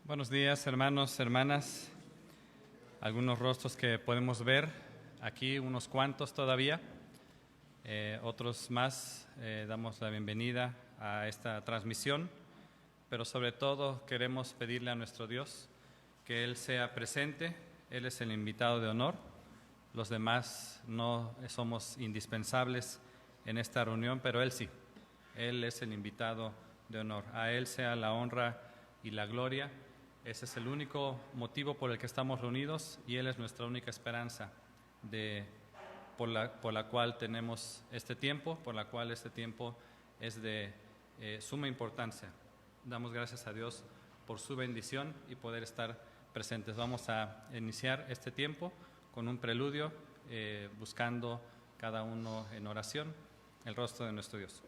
Buenos días, hermanos, hermanas. Algunos rostros que podemos ver aquí, unos cuantos todavía, otros más. Damos la bienvenida a esta transmisión, pero sobre todo queremos pedirle a nuestro Dios que Él sea presente. Él es el invitado de honor. Los demás no somos indispensables en esta reunión, pero Él sí. Él es el invitado de honor. A Él sea la honra y la gloria. Ese es el único motivo por el que estamos reunidos y Él es nuestra única esperanza por la cual tenemos este tiempo, por la cual este tiempo es de suma importancia. Damos gracias a Dios por su bendición y poder estar presentes. Vamos a iniciar este tiempo con un preludio, buscando cada uno en oración el rostro de nuestro Dios.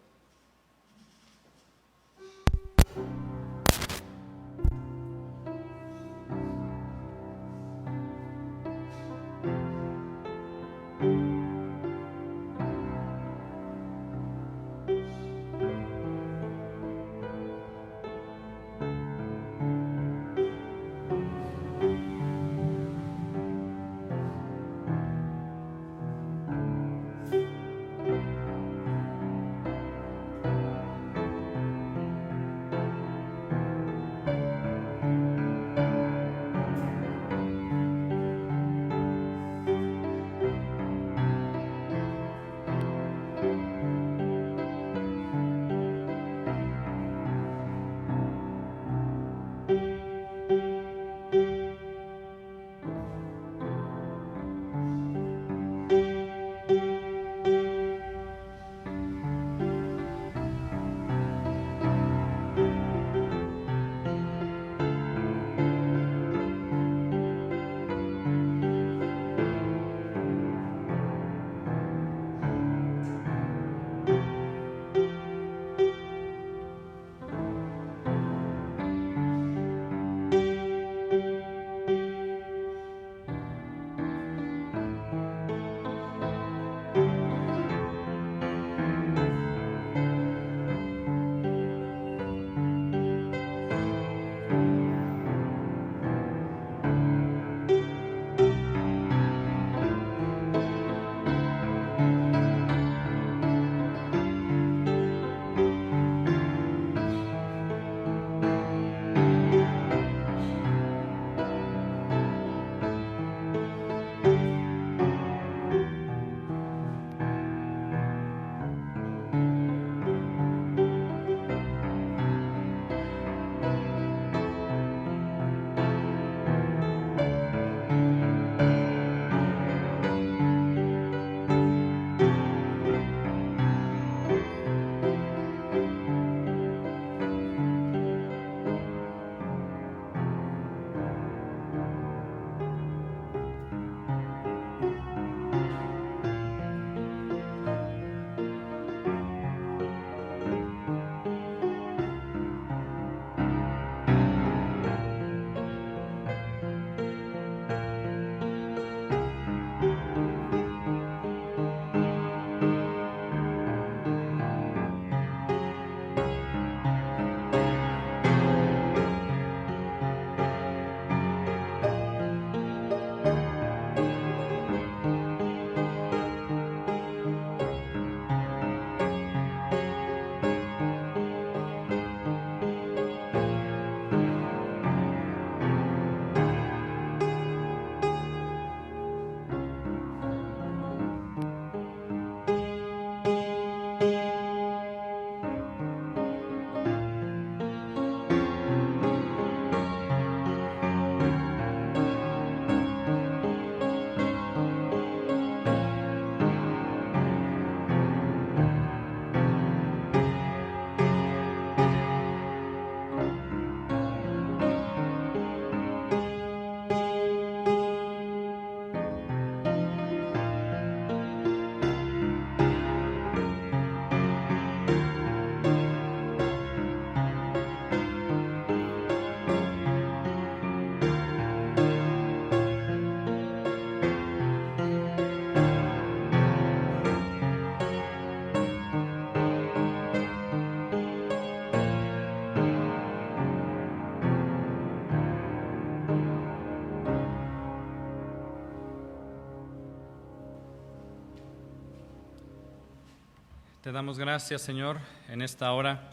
Te damos gracias, Señor, en esta hora,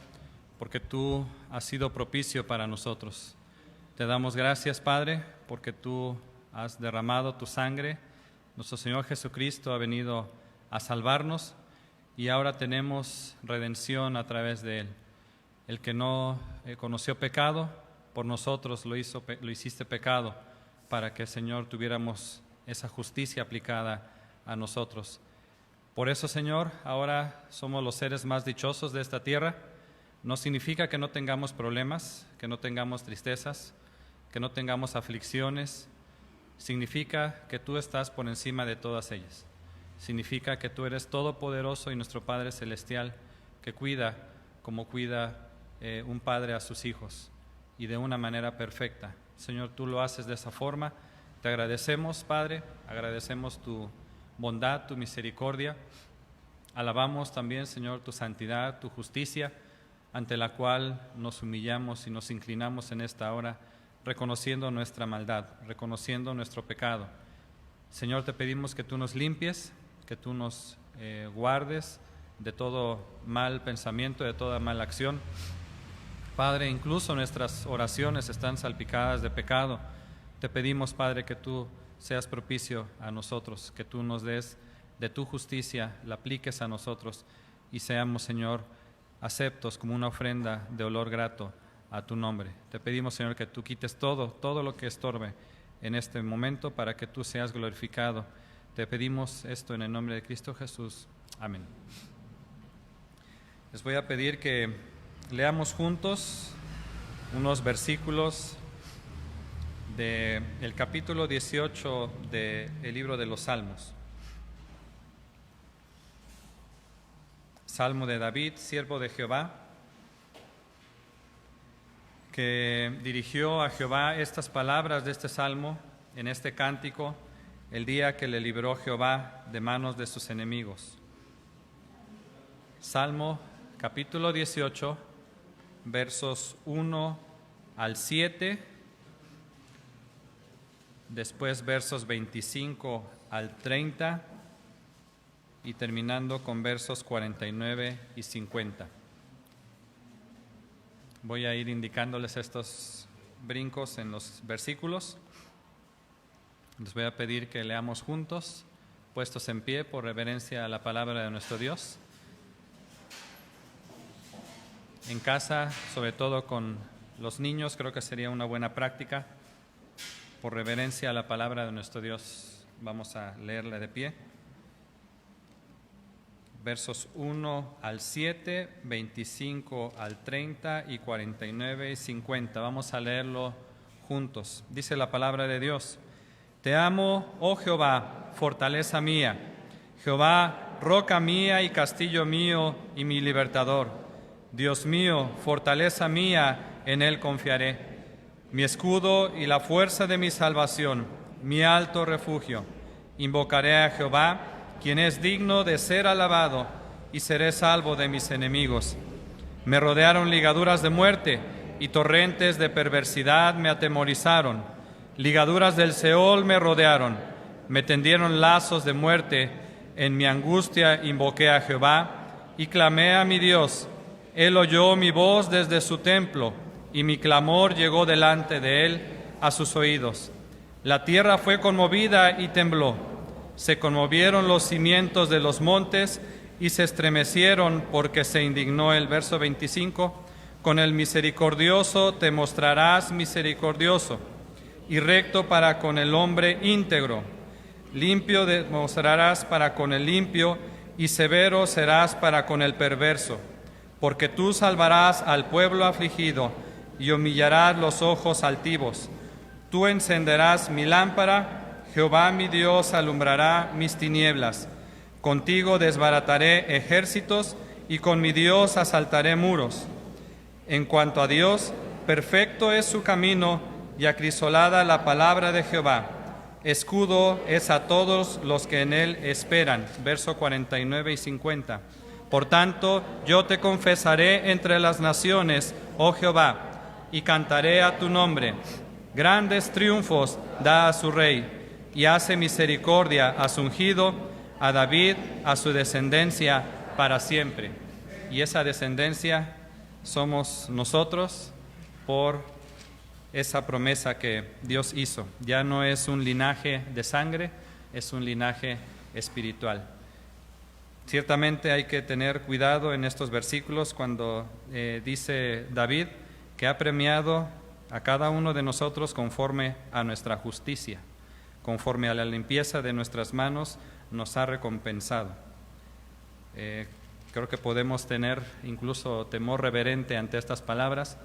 porque tú has sido propicio para nosotros. Te damos gracias, Padre, porque tú has derramado tu sangre. Nuestro Señor Jesucristo ha venido a salvarnos y ahora tenemos redención a través de Él. El que no conoció pecado, por nosotros lo hiciste pecado, para que, Señor, tuviéramos esa justicia aplicada a nosotros. Por eso, Señor, ahora somos los seres más dichosos de esta tierra. No significa que no tengamos problemas, que no tengamos tristezas, que no tengamos aflicciones. Significa que tú estás por encima de todas ellas. Significa que tú eres todopoderoso y nuestro Padre Celestial, que cuida como cuida un padre a sus hijos y de una manera perfecta. Señor, tú lo haces de esa forma. Te agradecemos, Padre, agradecemos tu bondad, tu misericordia. Alabamos también, Señor, tu santidad, tu justicia, ante la cual nos humillamos y nos inclinamos en esta hora, reconociendo nuestra maldad, reconociendo nuestro pecado. Señor, te pedimos que tú nos limpies, que tú nos guardes de todo mal pensamiento, de toda mala acción. Padre, incluso nuestras oraciones están salpicadas de pecado. Te pedimos, Padre, que tú seas propicio a nosotros, que tú nos des de tu justicia, la apliques a nosotros y seamos, Señor, aceptos como una ofrenda de olor grato a tu nombre. Te pedimos, Señor, que tú quites todo lo que estorbe en este momento para que tú seas glorificado. Te pedimos esto en el nombre de Cristo Jesús. Amén. Les voy a pedir que leamos juntos unos versículos del capítulo 18 del libro de los Salmos. Salmo de David, siervo de Jehová, que dirigió a Jehová estas palabras de este salmo en este cántico el día que le libró Jehová de manos de sus enemigos. Salmo capítulo 18, versos 1 al 7, después versos 25 al 30 y terminando con versos 49 y 50. Voy a ir indicándoles estos brincos en los versículos. Les voy a pedir que leamos juntos, puestos en pie por reverencia a la palabra de nuestro Dios. En casa, sobre todo con los niños, creo que sería una buena práctica. Por reverencia a la palabra de nuestro Dios, vamos a leerla de pie. Versos 1 al 7, 25 al 30 y 49 y 50. Vamos a leerlo juntos. Dice la palabra de Dios: Te amo, oh Jehová, fortaleza mía, Jehová, roca mía y castillo mío y mi libertador. Dios mío, fortaleza mía, en Él confiaré. Mi escudo y la fuerza de mi salvación, mi alto refugio. Invocaré a Jehová, quien es digno de ser alabado, y seré salvo de mis enemigos. Me rodearon ligaduras de muerte, y torrentes de perversidad me atemorizaron. Ligaduras del Seol me rodearon, me tendieron lazos de muerte. En mi angustia invoqué a Jehová, y clamé a mi Dios. Él oyó mi voz desde su templo, y mi clamor llegó delante de Él a sus oídos. La tierra fue conmovida y tembló. Se conmovieron los cimientos de los montes y se estremecieron porque se indignó. El verso 25, con el misericordioso te mostrarás misericordioso y recto para con el hombre íntegro. Limpio demostrarás para con el limpio y severo serás para con el perverso. Porque tú salvarás al pueblo afligido y humillarás los ojos altivos. Tú encenderás mi lámpara, Jehová mi Dios alumbrará mis tinieblas. Contigo desbarataré ejércitos y con mi Dios asaltaré muros. En cuanto a Dios, perfecto es su camino y acrisolada la palabra de Jehová. Escudo es a todos los que en él esperan. Verso 49 y 50. Por tanto, yo te confesaré entre las naciones, oh Jehová, y cantaré a tu nombre. Grandes triunfos da a su rey, y hace misericordia a su ungido, a David, a su descendencia, para siempre. Y esa descendencia somos nosotros por esa promesa que Dios hizo. Ya no es un linaje de sangre, es un linaje espiritual. Ciertamente hay que tener cuidado en estos versículos cuando dice David que ha premiado a cada uno de nosotros conforme a nuestra justicia, conforme a la limpieza de nuestras manos nos ha recompensado. Creo que podemos tener incluso temor reverente ante estas palabras,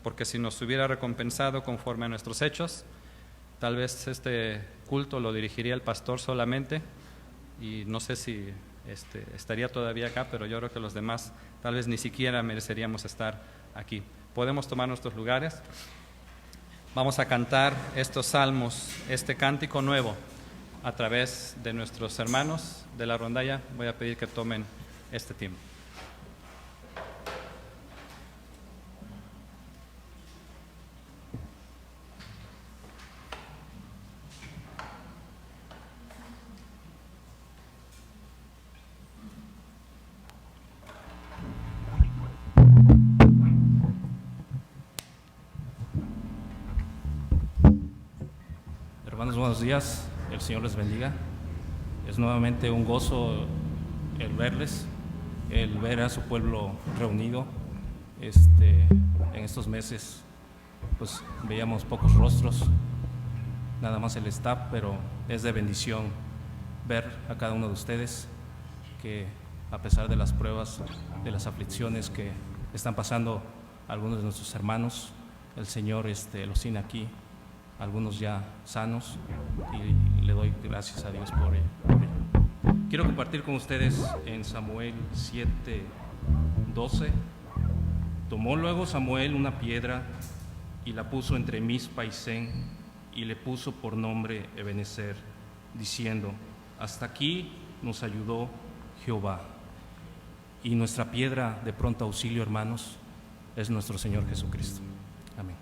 porque si nos hubiera recompensado conforme a nuestros hechos, tal vez este culto lo dirigiría el pastor solamente, y no sé si estaría todavía acá, pero yo creo que los demás tal vez ni siquiera mereceríamos estar aquí. Podemos tomar nuestros lugares. Vamos a cantar estos salmos, este cántico nuevo, a través de nuestros hermanos de la rondalla. Voy a pedir que tomen este tiempo. Hermanos, buenos días, el Señor les bendiga. Es nuevamente un gozo el verles, el ver a su pueblo reunido. En estos meses pues veíamos pocos rostros, nada más el staff, pero es de bendición ver a cada uno de ustedes que a pesar de las pruebas, de las aflicciones que están pasando algunos de nuestros hermanos, el Señor los tiene aquí, algunos ya sanos, y le doy gracias a Dios por ello. Quiero compartir con ustedes en Samuel 7:12. Tomó luego Samuel una piedra y la puso entre Mizpa y Sen, y le puso por nombre Ebenezer, diciendo: hasta aquí nos ayudó Jehová. Y nuestra piedra de pronto auxilio, hermanos, es nuestro Señor Jesucristo. Amén.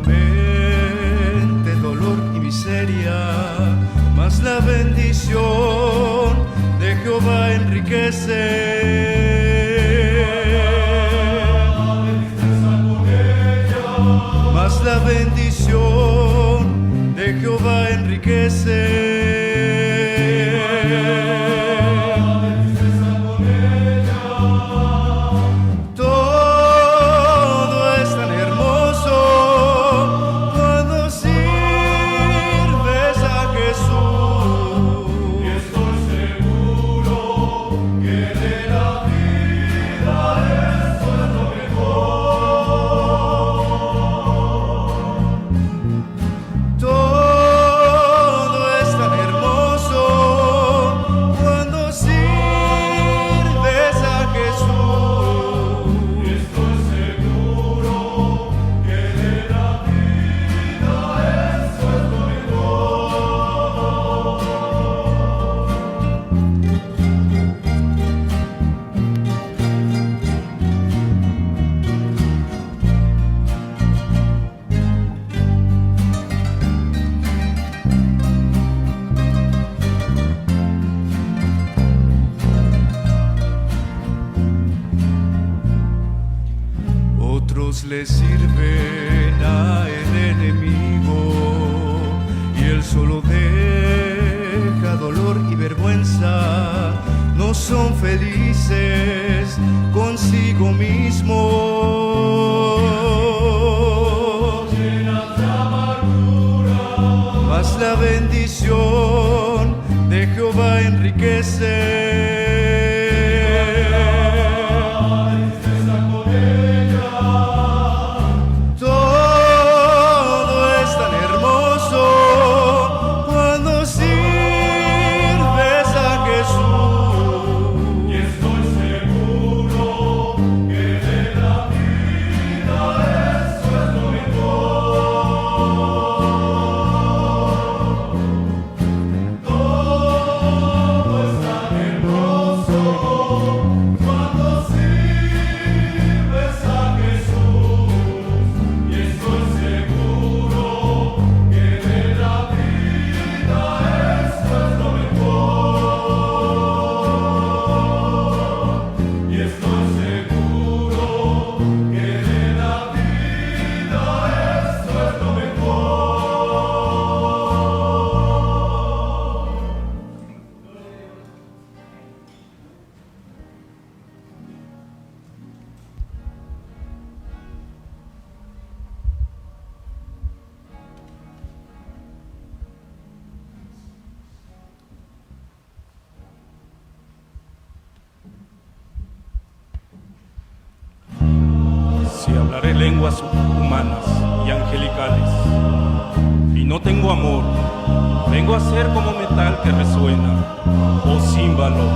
solamente dolor y miseria, mas la bendición de Jehová enriquece. Mas la bendición de Jehová enriquece. Le sirven al enemigo y él solo deja dolor y vergüenza. No son felices consigo mismos, llenas de amargura. Mas la bendición de Jehová enriquece. Si hablaré lenguas humanas y angelicales y no tengo amor, vengo a ser como metal que resuena o címbalo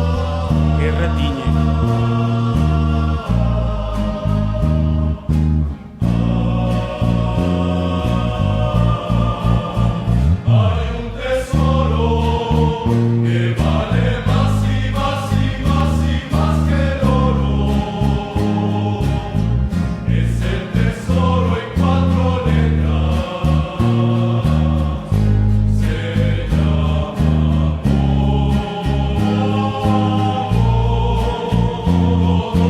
que retiñe. Oh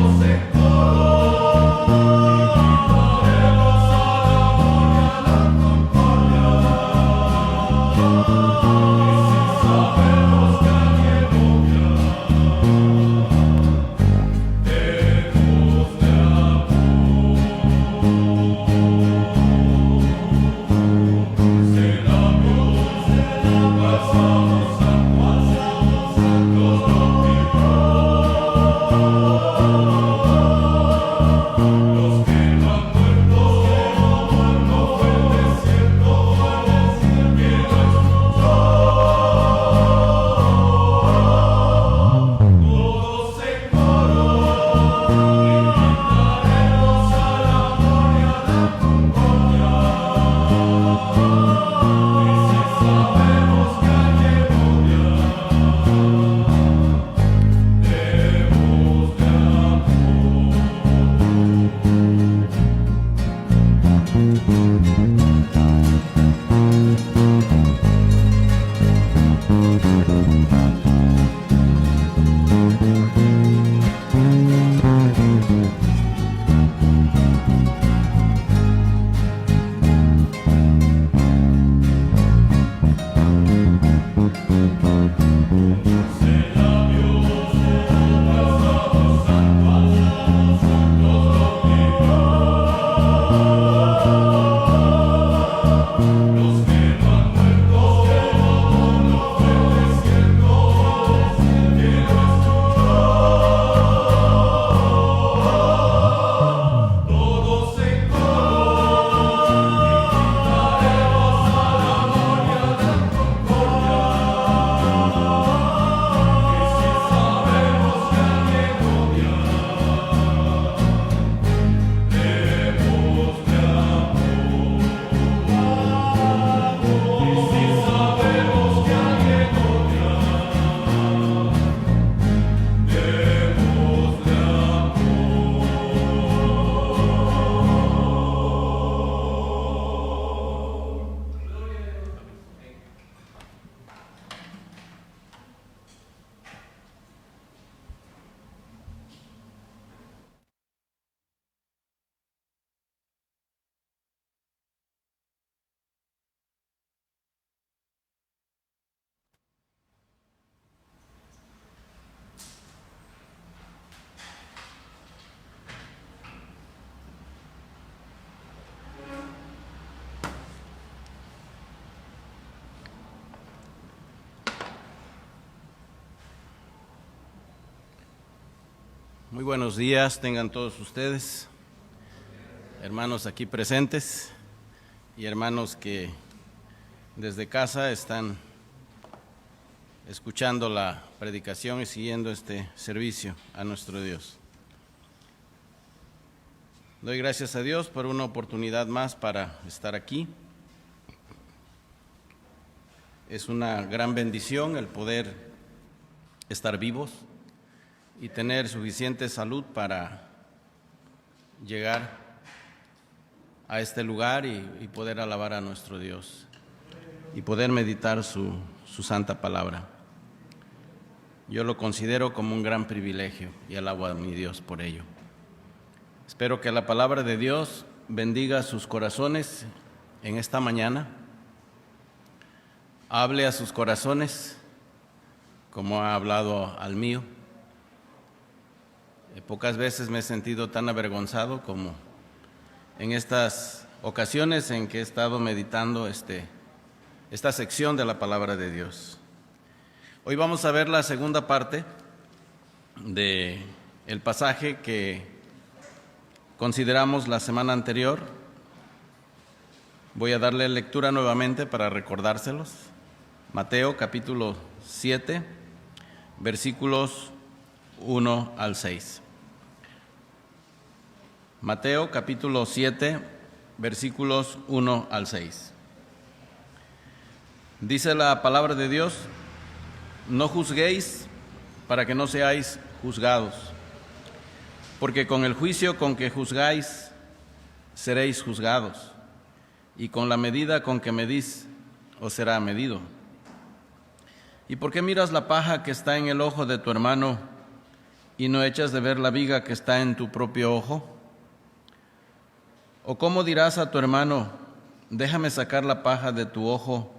Muy buenos días, tengan todos ustedes, hermanos aquí presentes y hermanos que desde casa están escuchando la predicación y siguiendo este servicio a nuestro Dios. Doy gracias a Dios por una oportunidad más para estar aquí. Es una gran bendición el poder estar vivos y tener suficiente salud para llegar a este lugar y poder alabar a nuestro Dios y poder meditar su santa palabra. Yo lo considero como un gran privilegio y alabo a mi Dios por ello. Espero que la palabra de Dios bendiga sus corazones en esta mañana, hable a sus corazones como ha hablado al mío. Pocas veces me he sentido tan avergonzado como en estas ocasiones en que he estado meditando esta sección de la palabra de Dios. Hoy vamos a ver la segunda parte del pasaje que consideramos la semana anterior. Voy a darle lectura nuevamente para recordárselos. Mateo capítulo 7, versículos 1 al 6. Mateo capítulo 7, versículos 1 al 6. Dice la palabra de Dios: no juzguéis para que no seáis juzgados, porque con el juicio con que juzgáis seréis juzgados, y con la medida con que medís os será medido. ¿Y por qué miras la paja que está en el ojo de tu hermano y no echas de ver la viga que está en tu propio ojo? ¿O cómo dirás a tu hermano: déjame sacar la paja de tu ojo,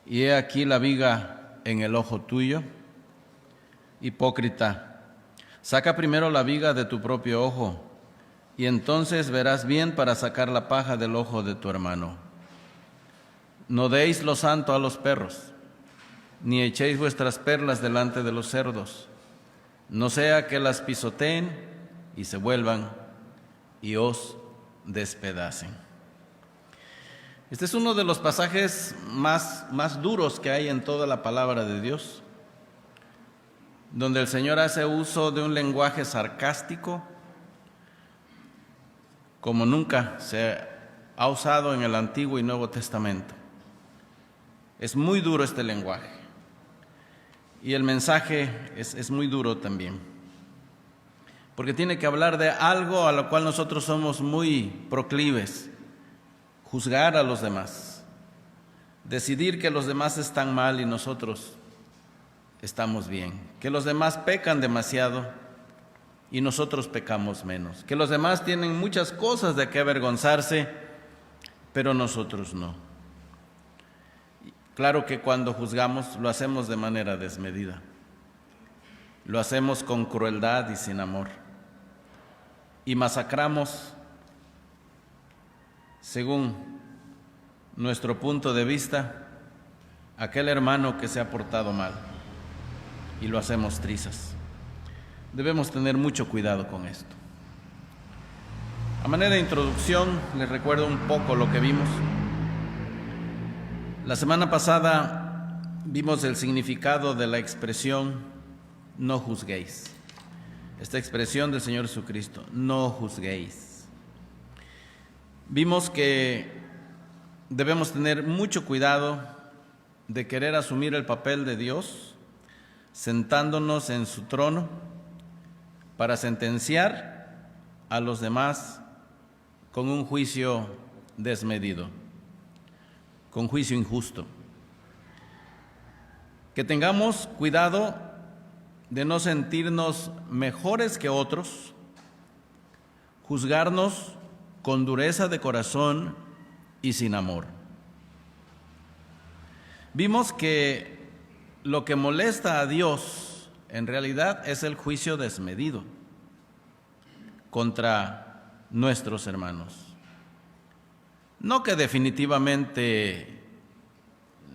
y he aquí la viga en el ojo tuyo? Hipócrita, saca primero la viga de tu propio ojo, y entonces verás bien para sacar la paja del ojo de tu hermano. No deis lo santo a los perros, ni echéis vuestras perlas delante de los cerdos, no sea que las pisoteen y se vuelvan y os despedacen. Este es uno de los pasajes más duros que hay en toda la palabra de Dios, donde el Señor hace uso de un lenguaje sarcástico como nunca se ha usado en el Antiguo y Nuevo Testamento. Es muy duro este lenguaje, y el mensaje es muy duro también, porque tiene que hablar de algo a lo cual nosotros somos muy proclives: juzgar a los demás, decidir que los demás están mal y nosotros estamos bien, que los demás pecan demasiado y nosotros pecamos menos, que los demás tienen muchas cosas de que avergonzarse, pero nosotros no. Claro que cuando juzgamos lo hacemos de manera desmedida, lo hacemos con crueldad y sin amor, y masacramos según nuestro punto de vista a aquel hermano que se ha portado mal, y lo hacemos trizas. Debemos tener mucho cuidado con esto. A manera de introducción, les recuerdo un poco lo que vimos. La semana pasada vimos el significado de la expresión no juzguéis. Esta expresión del Señor Jesucristo, no juzguéis. Vimos que debemos tener mucho cuidado de querer asumir el papel de Dios, sentándonos en su trono para sentenciar a los demás con un juicio desmedido, con juicio injusto. Que tengamos cuidado de no sentirnos mejores que otros, juzgarnos con dureza de corazón y sin amor. Vimos que lo que molesta a Dios en realidad es el juicio desmedido contra nuestros hermanos. No que definitivamente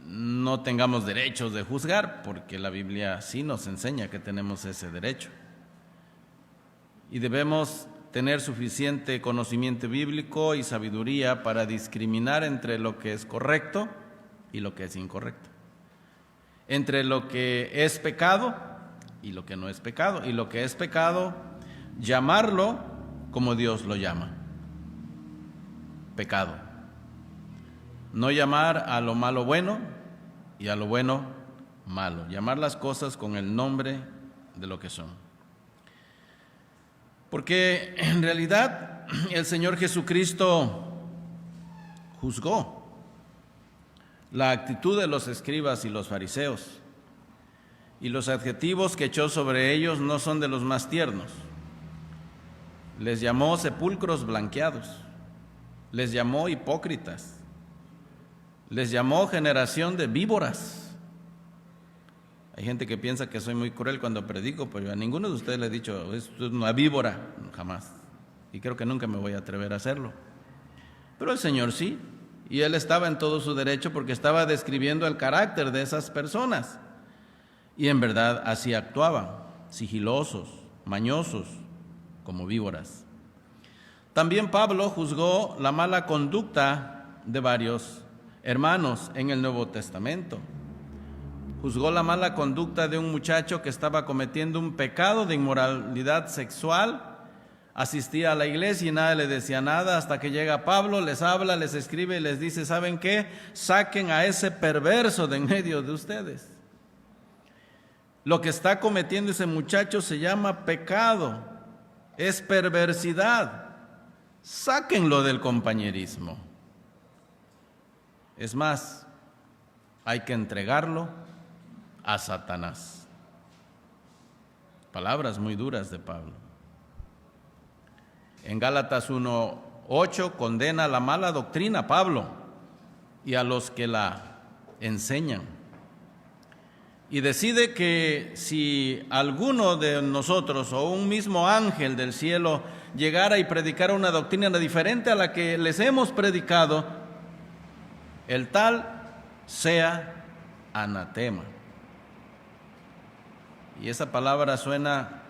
no tengamos derechos de juzgar, porque la Biblia sí nos enseña que tenemos ese derecho. y debemos tener suficiente conocimiento bíblico y sabiduría para discriminar entre lo que es correcto y lo que es incorrecto, entre lo que es pecado y lo que no es pecado, y lo que es pecado, llamarlo como Dios lo llama: pecado. No llamar a lo malo bueno y a lo bueno malo, llamar las cosas con el nombre de lo que son. Porque en realidad el Señor Jesucristo juzgó la actitud de los escribas y los fariseos, y los adjetivos que echó sobre ellos no son de los más tiernos. Les llamó sepulcros blanqueados, les llamó hipócritas, les llamó generación de víboras. Hay gente que piensa que soy muy cruel cuando predico, pero a ninguno de ustedes le he dicho, esto es una víbora, jamás. Y creo que nunca me voy a atrever a hacerlo. Pero el Señor sí, y Él estaba en todo su derecho porque estaba describiendo el carácter de esas personas. Y en verdad así actuaban, sigilosos, mañosos, como víboras. También Pablo juzgó la mala conducta de varios hermanos en el Nuevo Testamento. Juzgó la mala conducta de un muchacho que estaba cometiendo un pecado de inmoralidad sexual. Asistía a la iglesia y nadie le decía nada, hasta que llega Pablo, les habla, les escribe y les dice: ¿saben qué? Saquen a ese perverso de en medio de ustedes. Lo que está cometiendo ese muchacho se llama pecado, es perversidad. Sáquenlo del compañerismo. Es más, hay que entregarlo a Satanás. Palabras muy duras de Pablo. En Gálatas 1:8 condena la mala doctrina Pablo y a los que la enseñan. Y decide que si alguno de nosotros o un mismo ángel del cielo llegara y predicara una doctrina diferente a la que les hemos predicado, el tal sea anatema. Y esa palabra suena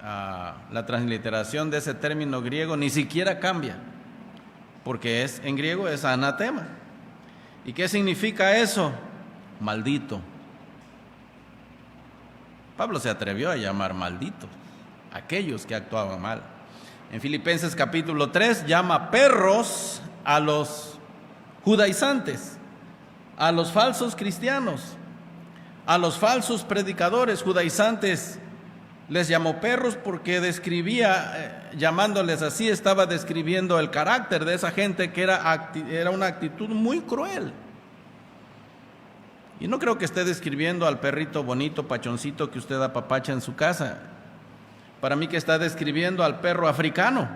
a la transliteración de ese término griego, ni siquiera cambia, porque en griego es anatema. ¿Y qué significa eso? Maldito. Pablo se atrevió a llamar malditos a aquellos que actuaban mal. En Filipenses capítulo 3 llama perros a los judaizantes, a los falsos cristianos, a los falsos predicadores. Judaizantes les llamó perros porque describía, llamándoles así, estaba describiendo el carácter de esa gente, que era una actitud muy cruel. Y no creo que esté describiendo al perrito bonito, pachoncito que usted apapacha en su casa. Para mí que está describiendo al perro africano,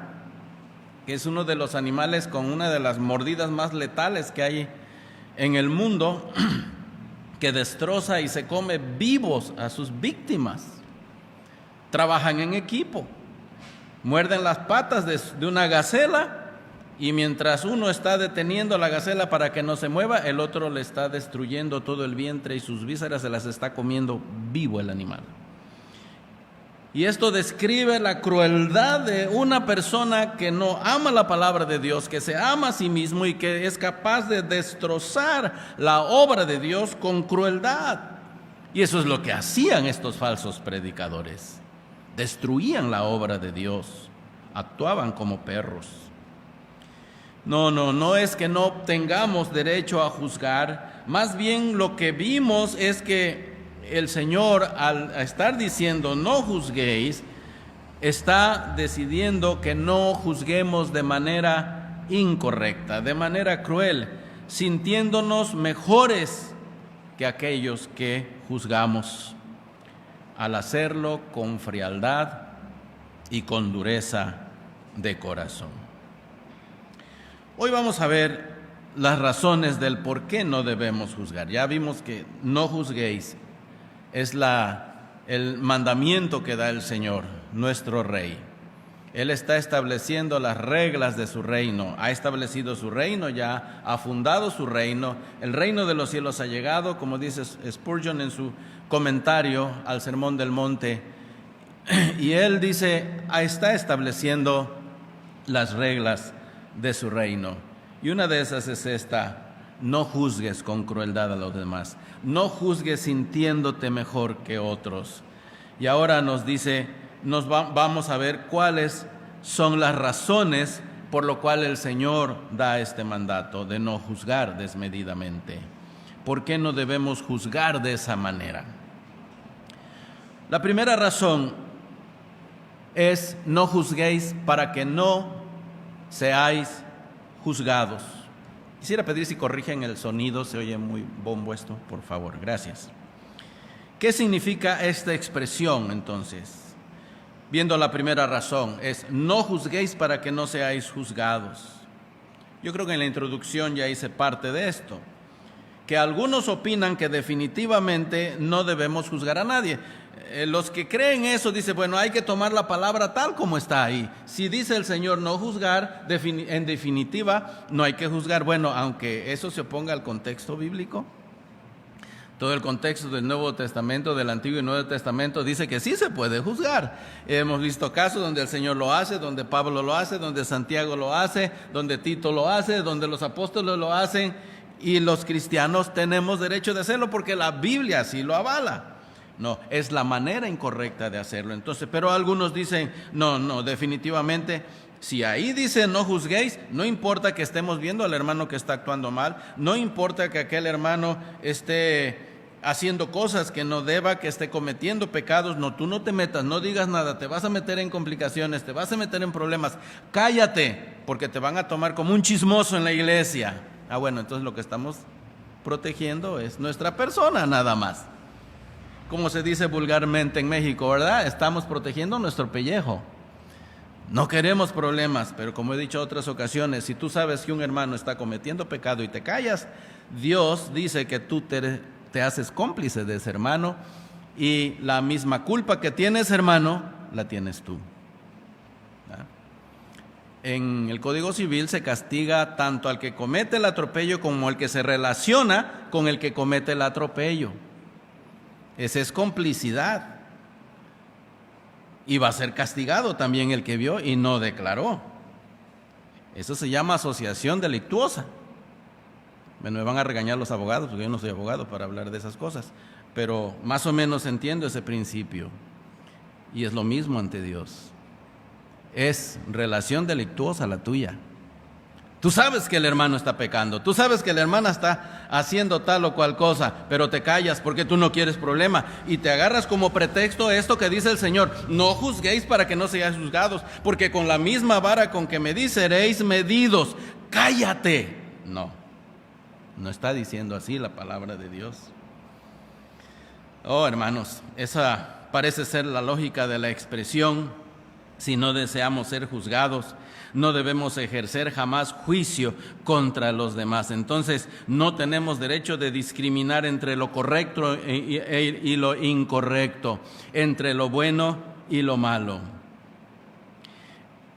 que es uno de los animales con una de las mordidas más letales que hay en el mundo, que destroza y se come vivos a sus víctimas. Trabajan en equipo, muerden las patas de una gacela, y mientras uno está deteniendo a la gacela para que no se mueva, el otro le está destruyendo todo el vientre y sus vísceras se las está comiendo vivo el animal. Y esto describe la crueldad de una persona que no ama la palabra de Dios, que se ama a sí mismo y que es capaz de destrozar la obra de Dios con crueldad. Y eso es lo que hacían estos falsos predicadores. Destruían la obra de Dios, actuaban como perros. No es que no tengamos derecho a juzgar, más bien lo que vimos es que el Señor, al estar diciendo no juzguéis, está decidiendo que no juzguemos de manera incorrecta, de manera cruel, sintiéndonos mejores que aquellos que juzgamos, al hacerlo con frialdad y con dureza de corazón. Hoy vamos a ver las razones del por qué no debemos juzgar. Ya vimos que no juzguéis es el mandamiento que da el Señor, nuestro Rey. Él está estableciendo las reglas de su reino, ha establecido su reino ya, ha fundado su reino, el reino de los cielos ha llegado, como dice Spurgeon en su comentario al Sermón del Monte. Y Él dice, está estableciendo las reglas de su reino. Y una de esas es esta: no juzgues con crueldad a los demás. No juzgues sintiéndote mejor que otros. Y ahora nos dice, vamos a ver cuáles son las razones por lo cual el Señor da este mandato de no juzgar desmedidamente. ¿Por qué no debemos juzgar de esa manera? La primera razón es: no juzguéis para que no seáis juzgados. Quisiera pedir si corrigen el sonido, se oye muy bombo esto, por favor, gracias. ¿Qué significa esta expresión entonces? Viendo la primera razón, es: no juzguéis para que no seáis juzgados. Yo creo que en la introducción ya hice parte de esto, que algunos opinan que definitivamente no debemos juzgar a nadie. Los que creen eso dicen, bueno, hay que tomar la palabra tal como está ahí. Si dice el Señor no juzgar, en definitiva no hay que juzgar. Bueno, aunque eso se oponga al contexto bíblico, todo el contexto del Nuevo Testamento, del Antiguo y Nuevo Testamento, dice que sí se puede juzgar. Hemos visto casos donde el Señor lo hace, donde Pablo lo hace, donde Santiago lo hace, donde Tito lo hace, donde los apóstoles lo hacen, y los cristianos tenemos derecho de hacerlo porque la Biblia así lo avala. No, es la manera incorrecta de hacerlo. Entonces, pero algunos dicen, no, definitivamente, si ahí dice no juzguéis, no importa que estemos viendo al hermano que está actuando mal, no importa que aquel hermano esté haciendo cosas que no deba, que esté cometiendo pecados, no, tú no te metas, no digas nada, te vas a meter en complicaciones, te vas a meter en problemas, cállate, porque te van a tomar como un chismoso en la iglesia. Bueno, entonces lo que estamos protegiendo es nuestra persona nada más. Como se dice vulgarmente en México, ¿verdad? Estamos protegiendo nuestro pellejo. No queremos problemas, pero como he dicho en otras ocasiones, si tú sabes que un hermano está cometiendo pecado y te callas, Dios dice que tú te haces cómplice de ese hermano, y la misma culpa que tienes, hermano, la tienes tú. ¿Ah? En el Código Civil se castiga tanto al que comete el atropello como al que se relaciona con el que comete el atropello. Esa es complicidad. Y va a ser castigado también el que vio y no declaró. Eso se llama asociación delictuosa. Me van a regañar los abogados, porque yo no soy abogado para hablar de esas cosas, pero más o menos entiendo ese principio. Y es lo mismo ante Dios. Es relación delictuosa la tuya. Tú sabes que el hermano está pecando, tú sabes que la hermana está haciendo tal o cual cosa, pero te callas porque tú no quieres problema y te agarras como pretexto esto que dice el Señor: no juzguéis para que no seáis juzgados, porque con la misma vara con que medís seréis medidos. Cállate. No está diciendo así la palabra de Dios. Hermanos, esa parece ser la lógica de la expresión: si no deseamos ser juzgados, no debemos ejercer jamás juicio contra los demás. Entonces, no tenemos derecho de discriminar entre lo correcto y lo incorrecto, entre lo bueno y lo malo.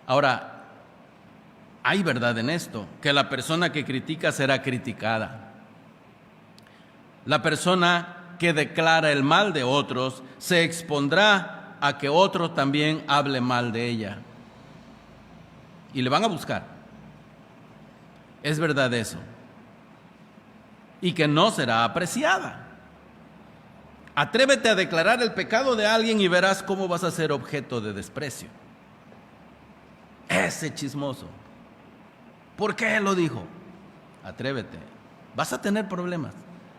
Ahora, hay verdad en esto, que la persona que critica será criticada. La persona que declara el mal de otros se expondrá a que otro también hable mal de ella. Y le van a buscar. Es verdad eso. Y que no será apreciada. Atrévete a declarar el pecado de alguien y verás cómo vas a ser objeto de desprecio. Ese chismoso, ¿por qué lo dijo? Atrévete. Vas a tener problemas,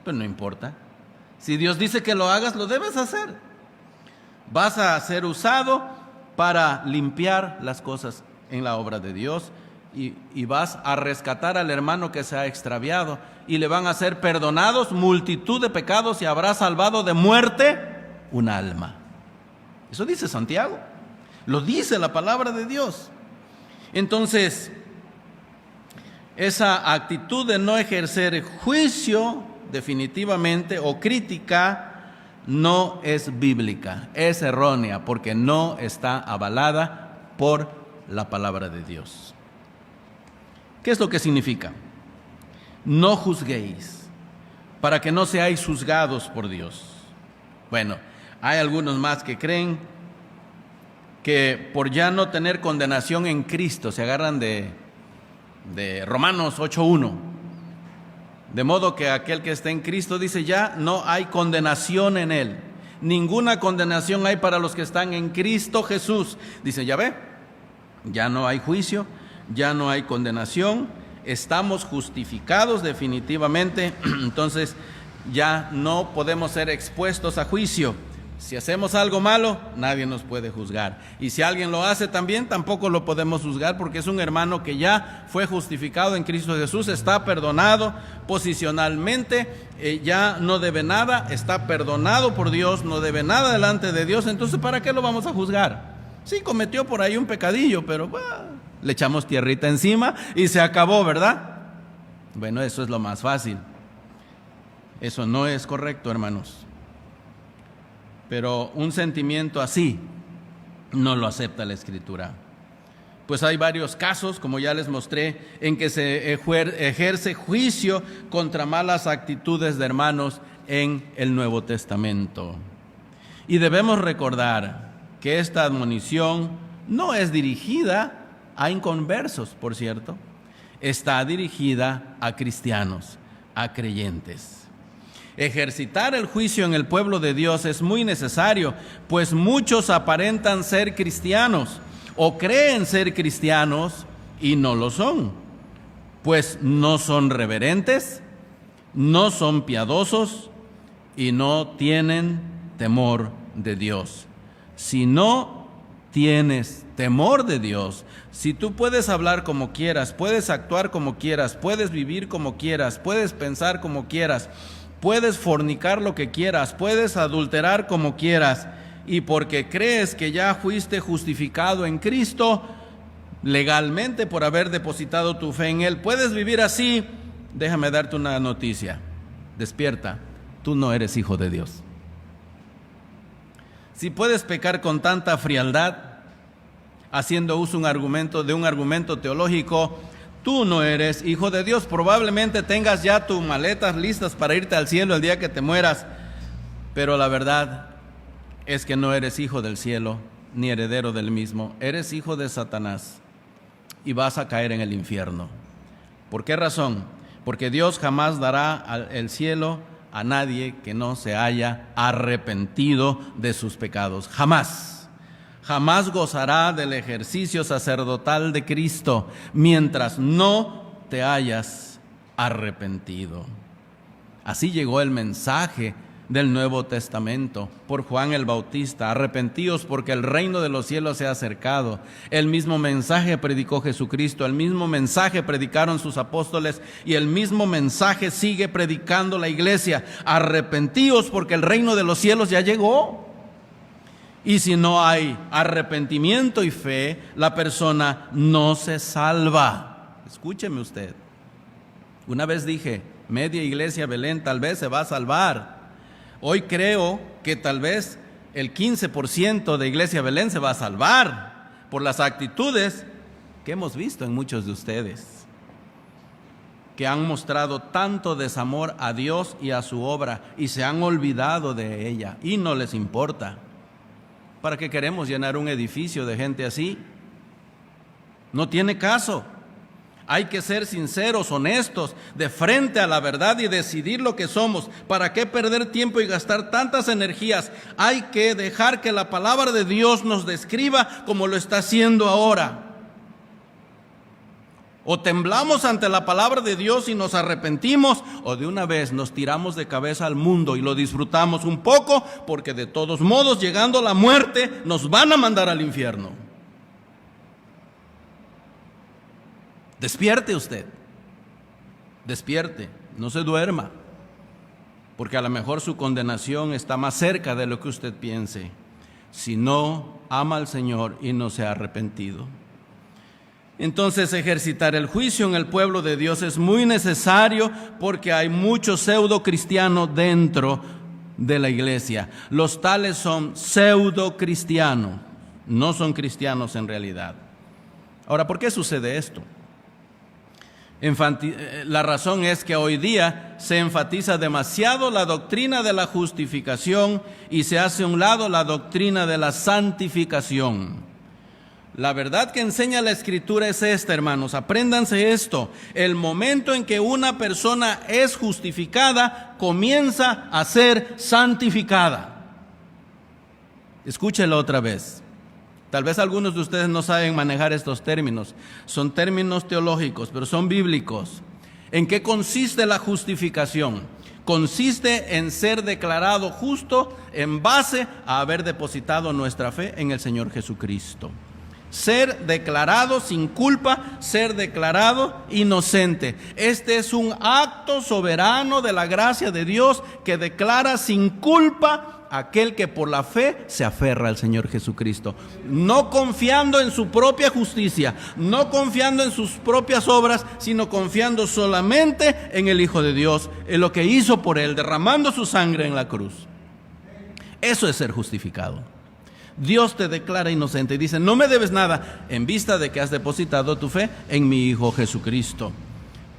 pero no importa. Si Dios dice que lo hagas, lo debes hacer. Vas a ser usado para limpiar las cosas en la obra de Dios, y vas a rescatar al hermano que se ha extraviado, y le van a ser perdonados multitud de pecados, y habrá salvado de muerte un alma. Eso dice Santiago, lo dice la palabra de Dios. Entonces, esa actitud de no ejercer juicio definitivamente o crítica no es bíblica, es errónea, porque no está avalada por la palabra de Dios. ¿Qué es lo que significa? No juzguéis para que no seáis juzgados por Dios. Bueno, hay algunos más que creen que por ya no tener condenación en Cristo, se agarran de Romanos 8:1. De modo que aquel que está en Cristo, dice, ya no hay condenación en él. Ninguna condenación hay para los que están en Cristo Jesús. Dice, ya ve, ya no hay juicio, ya no hay condenación, estamos justificados definitivamente, entonces ya no podemos ser expuestos a juicio. Si hacemos algo malo, nadie nos puede juzgar. Y si alguien lo hace también, tampoco lo podemos juzgar, porque es un hermano que ya fue justificado en Cristo Jesús, está perdonado posicionalmente, ya no debe nada, está perdonado por Dios, no debe nada delante de Dios. Entonces, ¿para qué lo vamos a juzgar? Sí, cometió por ahí un pecadillo, pero le echamos tierrita encima y se acabó, ¿verdad? Bueno, eso es lo más fácil. Eso no es correcto, hermanos. Pero un sentimiento así no lo acepta la Escritura. Pues hay varios casos, como ya les mostré, en que se ejerce juicio contra malas actitudes de hermanos en el Nuevo Testamento. Y debemos recordar que esta admonición no es dirigida a inconversos, por cierto, está dirigida a cristianos, a creyentes. Ejercitar el juicio en el pueblo de Dios es muy necesario, pues muchos aparentan ser cristianos o creen ser cristianos y no lo son, pues no son reverentes, no son piadosos y no tienen temor de Dios. Si no tienes temor de Dios, si tú puedes hablar como quieras, puedes actuar como quieras, puedes vivir como quieras, puedes pensar como quieras, puedes fornicar lo que quieras, puedes adulterar como quieras, y porque crees que ya fuiste justificado en Cristo legalmente por haber depositado tu fe en Él, puedes vivir así, déjame darte una noticia, despierta, tú no eres hijo de Dios. Si puedes pecar con tanta frialdad, haciendo uso de un argumento teológico, tú no eres hijo de Dios. Probablemente tengas ya tus maletas listas para irte al cielo el día que te mueras, pero la verdad es que no eres hijo del cielo, ni heredero del mismo. Eres hijo de Satanás y vas a caer en el infierno. ¿Por qué razón? Porque Dios jamás dará el cielo a nadie que no se haya arrepentido de sus pecados. Jamás. Jamás gozará del ejercicio sacerdotal de Cristo mientras no te hayas arrepentido. Así llegó el mensaje del Nuevo Testamento por Juan el Bautista: arrepentíos porque el reino de los cielos se ha acercado. El mismo mensaje predicó Jesucristo, el mismo mensaje predicaron sus apóstoles y el mismo mensaje sigue predicando la iglesia: arrepentíos porque el reino de los cielos ya llegó. Y si no hay arrepentimiento y fe, la persona no se salva. Escúcheme usted. Una vez dije, media iglesia Belén tal vez se va a salvar. Hoy creo que tal vez el 15% de iglesia Belén se va a salvar por las actitudes que hemos visto en muchos de ustedes, que han mostrado tanto desamor a Dios y a su obra y se han olvidado de ella y no les importa. ¿Para qué queremos llenar un edificio de gente así? No tiene caso. Hay que ser sinceros, honestos, de frente a la verdad y decidir lo que somos. ¿Para qué perder tiempo y gastar tantas energías? Hay que dejar que la palabra de Dios nos describa como lo está haciendo ahora. O temblamos ante la palabra de Dios y nos arrepentimos, o de una vez nos tiramos de cabeza al mundo y lo disfrutamos un poco, porque de todos modos, llegando la muerte, nos van a mandar al infierno. Despierte usted, despierte, no se duerma, porque a lo mejor su condenación está más cerca de lo que usted piense, si no ama al Señor y no se ha arrepentido. Entonces, ejercitar el juicio en el pueblo de Dios es muy necesario porque hay mucho pseudo cristiano dentro de la iglesia. Los tales son pseudo cristianos, no son cristianos en realidad. Ahora, ¿por qué sucede esto? La razón es que hoy día se enfatiza demasiado la doctrina de la justificación y se hace a un lado la doctrina de la santificación. La verdad que enseña la Escritura es esta, hermanos. Apréndanse esto. El momento en que una persona es justificada, comienza a ser santificada. Escúchelo otra vez. Tal vez algunos de ustedes no saben manejar estos términos. Son términos teológicos, pero son bíblicos. ¿En qué consiste la justificación? Consiste en ser declarado justo en base a haber depositado nuestra fe en el Señor Jesucristo. Ser declarado sin culpa, ser declarado inocente. Este es un acto soberano de la gracia de Dios que declara sin culpa a aquel que por la fe se aferra al Señor Jesucristo. No confiando en su propia justicia, no confiando en sus propias obras, sino confiando solamente en el Hijo de Dios, en lo que hizo por él, derramando su sangre en la cruz. Eso es ser justificado. Dios te declara inocente y dice: no me debes nada en vista de que has depositado tu fe en mi Hijo Jesucristo.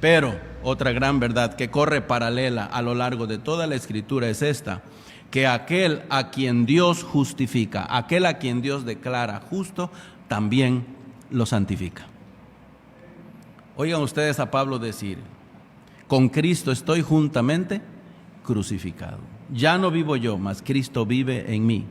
Pero otra gran verdad que corre paralela a lo largo de toda la Escritura es esta: que aquel a quien Dios justifica, aquel a quien Dios declara justo, también lo santifica. Oigan ustedes a Pablo decir: con Cristo estoy juntamente crucificado. Ya no vivo yo, mas Cristo vive en mí.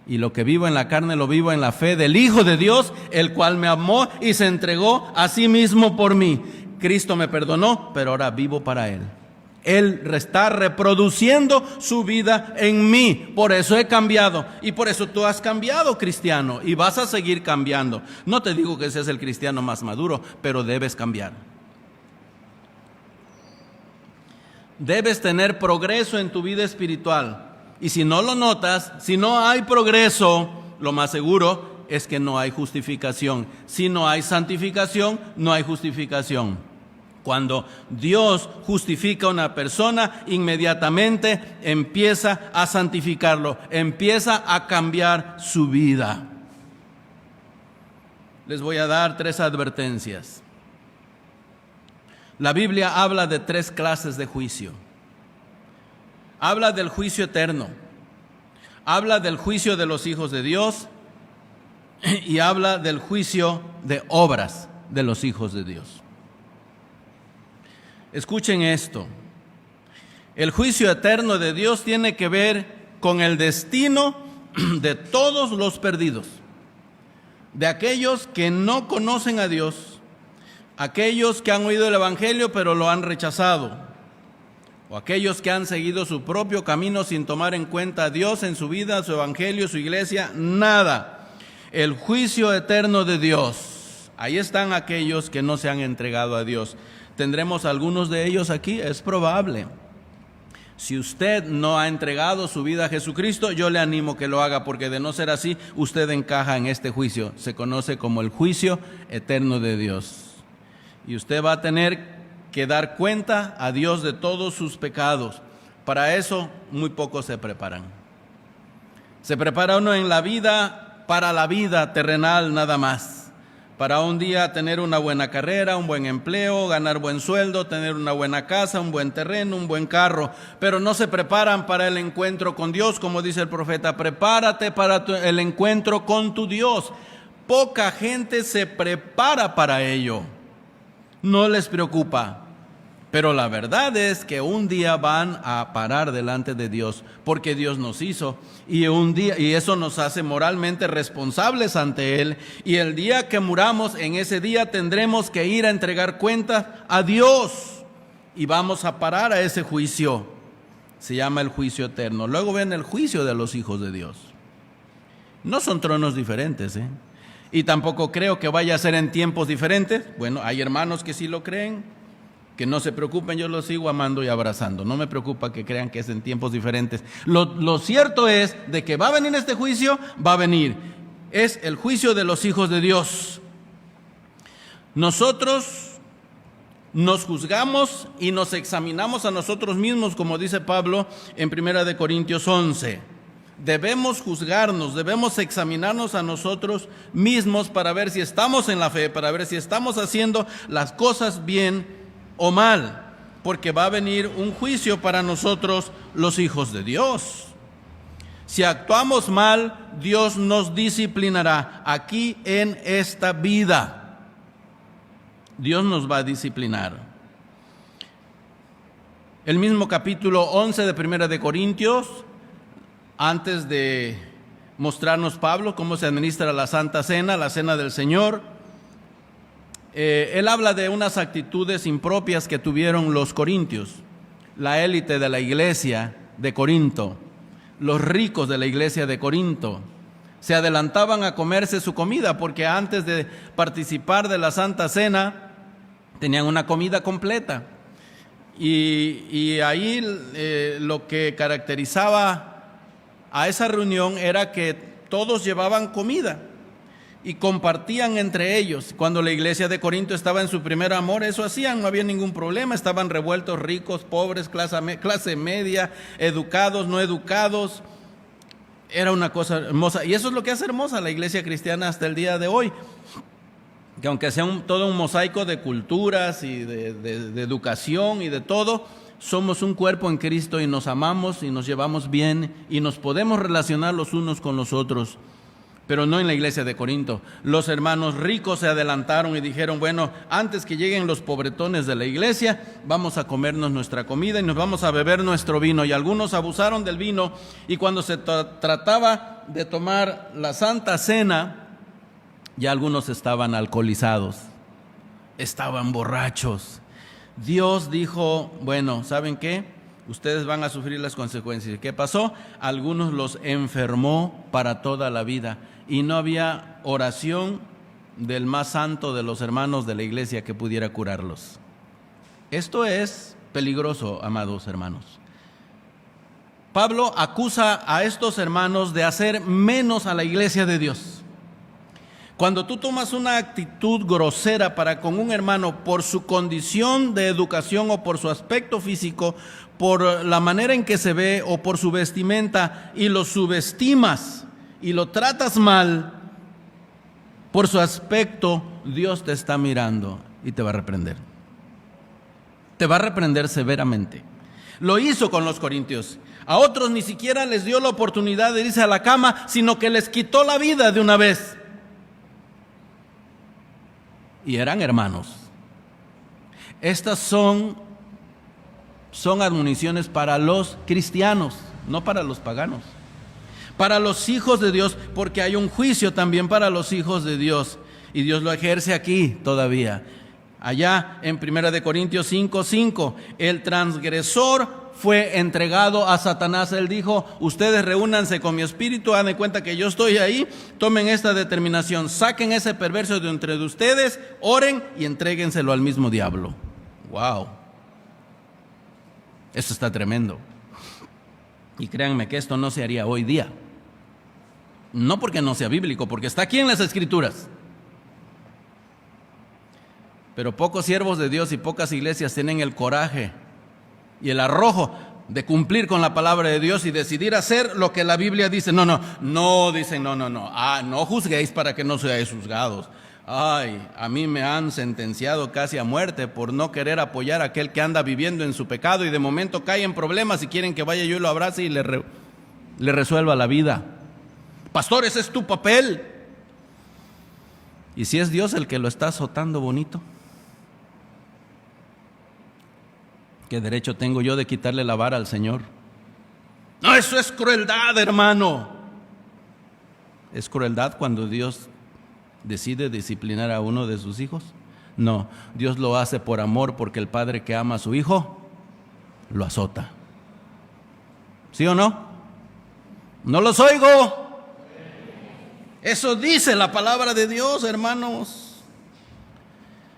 Y lo que vivo en la carne lo vivo en la fe del Hijo de Dios, el cual me amó y se entregó a sí mismo por mí. Cristo me perdonó, pero ahora vivo para Él. Él está reproduciendo su vida en mí. Por eso he cambiado. Y por eso tú has cambiado, cristiano. Y vas a seguir cambiando. No te digo que seas el cristiano más maduro, pero debes cambiar. Debes tener progreso en tu vida espiritual. Y si no lo notas, si no hay progreso, lo más seguro es que no hay justificación. Si no hay santificación, no hay justificación. Cuando Dios justifica a una persona, inmediatamente empieza a santificarlo, empieza a cambiar su vida. Les voy a dar 3 advertencias. La Biblia habla de 3 clases de juicio. Habla del juicio eterno, habla del juicio de los hijos de Dios y habla del juicio de obras de los hijos de Dios. Escuchen esto. El juicio eterno de Dios tiene que ver con el destino de todos los perdidos, de aquellos que no conocen a Dios, aquellos que han oído el Evangelio pero lo han rechazado, o aquellos que han seguido su propio camino sin tomar en cuenta a Dios en su vida, su evangelio, su iglesia, nada. El juicio eterno de Dios. Ahí están aquellos que no se han entregado a Dios. ¿Tendremos algunos de ellos aquí? Es probable. Si usted no ha entregado su vida a Jesucristo, yo le animo que lo haga, porque de no ser así, usted encaja en este juicio. Se conoce como el juicio eterno de Dios. Y usted va a tener que dar cuenta a Dios de todos sus pecados. Para eso muy pocos se preparan. Se prepara uno en la vida, para la vida terrenal nada más. Para un día tener una buena carrera, un buen empleo, ganar buen sueldo, tener una buena casa, un buen terreno, un buen carro. Pero no se preparan para el encuentro con Dios, como dice el profeta: prepárate para el encuentro con tu Dios. Poca gente se prepara para ello. No les preocupa. Pero la verdad es que un día van a parar delante de Dios, porque Dios nos hizo, y eso nos hace moralmente responsables ante Él. Y el día que muramos, en ese día tendremos que ir a entregar cuenta a Dios, y vamos a parar a ese juicio. Se llama el juicio eterno. Luego ven el juicio de los hijos de Dios. No son tronos diferentes, y tampoco creo que vaya a ser en tiempos diferentes. Bueno, hay hermanos que sí lo creen. Que no se preocupen, yo los sigo amando y abrazando. No me preocupa que crean que es en tiempos diferentes. Lo cierto es de que va a venir este juicio, va a venir. Es el juicio de los hijos de Dios. Nosotros nos juzgamos y nos examinamos a nosotros mismos, como dice Pablo en 1 Corintios 11. Debemos juzgarnos, debemos examinarnos a nosotros mismos para ver si estamos en la fe, para ver si estamos haciendo las cosas bien o mal, porque va a venir un juicio para nosotros, los hijos de Dios. Si actuamos mal, Dios nos disciplinará aquí en esta vida. Dios nos va a disciplinar. El mismo capítulo 11 de Primera de Corintios, antes de mostrarnos Pablo cómo se administra la Santa Cena, la Cena del Señor, él habla de unas actitudes impropias que tuvieron los corintios, la élite de la iglesia de Corinto. Los ricos de la iglesia de Corinto se adelantaban a comerse su comida porque antes de participar de la Santa Cena tenían una comida completa. Y ahí lo que caracterizaba a esa reunión era que todos llevaban comida y compartían entre ellos. Cuando la iglesia de Corinto estaba en su primer amor, eso hacían, no había ningún problema. Estaban revueltos, ricos, pobres, clase media, educados, no educados. Era una cosa hermosa, y eso es lo que hace hermosa la iglesia cristiana hasta el día de hoy, que aunque sea todo un mosaico de culturas y de educación y de todo, somos un cuerpo en Cristo y nos amamos y nos llevamos bien y nos podemos relacionar los unos con los otros. Pero no en la iglesia de Corinto. Los hermanos ricos se adelantaron y dijeron, bueno, antes que lleguen los pobretones de la iglesia, vamos a comernos nuestra comida y nos vamos a beber nuestro vino. Y algunos abusaron del vino, y cuando se trataba de tomar la Santa Cena, ya algunos estaban alcoholizados, estaban borrachos. Dios dijo, bueno, ¿saben qué? Ustedes van a sufrir las consecuencias. ¿Qué pasó? Algunos los enfermó para toda la vida y no había oración del más santo de los hermanos de la iglesia que pudiera curarlos. Esto es peligroso, amados hermanos. Pablo acusa a estos hermanos de hacer menos a la iglesia de Dios. Cuando tú tomas una actitud grosera para con un hermano por su condición de educación o por su aspecto físico, por la manera en que se ve o por su vestimenta, y lo subestimas y lo tratas mal por su aspecto, Dios te está mirando y te va a reprender. Te va a reprender severamente. Lo hizo con los corintios. A otros ni siquiera les dio la oportunidad de irse a la cama, sino que les quitó la vida de una vez. Y eran hermanos. Estas son admoniciones para los cristianos, no para los paganos. Para los hijos de Dios, porque hay un juicio también para los hijos de Dios. Y Dios lo ejerce aquí todavía. Allá en 1 Corintios 5:5, el transgresor fue entregado a Satanás. Él dijo, ustedes reúnanse con mi espíritu, hagan de cuenta que yo estoy ahí, tomen esta determinación, saquen ese perverso de entre ustedes, oren y entréguenselo al mismo diablo. Wow. Esto está tremendo. Y créanme que esto no se haría hoy día. No porque no sea bíblico, porque está aquí en las Escrituras. Pero pocos siervos de Dios y pocas iglesias tienen el coraje y el arrojo de cumplir con la palabra de Dios y decidir hacer lo que la Biblia dice. Dicen, no. No juzguéis para que no seáis juzgados. Ay, a mí me han sentenciado casi a muerte por no querer apoyar a aquel que anda viviendo en su pecado y de momento cae en problemas y quieren que vaya yo y lo abrace y le resuelva la vida. Pastor, ese es tu papel. ¿Y si es Dios el que lo está azotando bonito? ¿Qué derecho tengo yo de quitarle la vara al Señor? No, eso es crueldad, hermano. ¿Es crueldad cuando Dios decide disciplinar a uno de sus hijos? No, Dios lo hace por amor, porque el padre que ama a su hijo lo azota. ¿Sí o no? No los oigo. Eso dice la palabra de Dios, hermanos.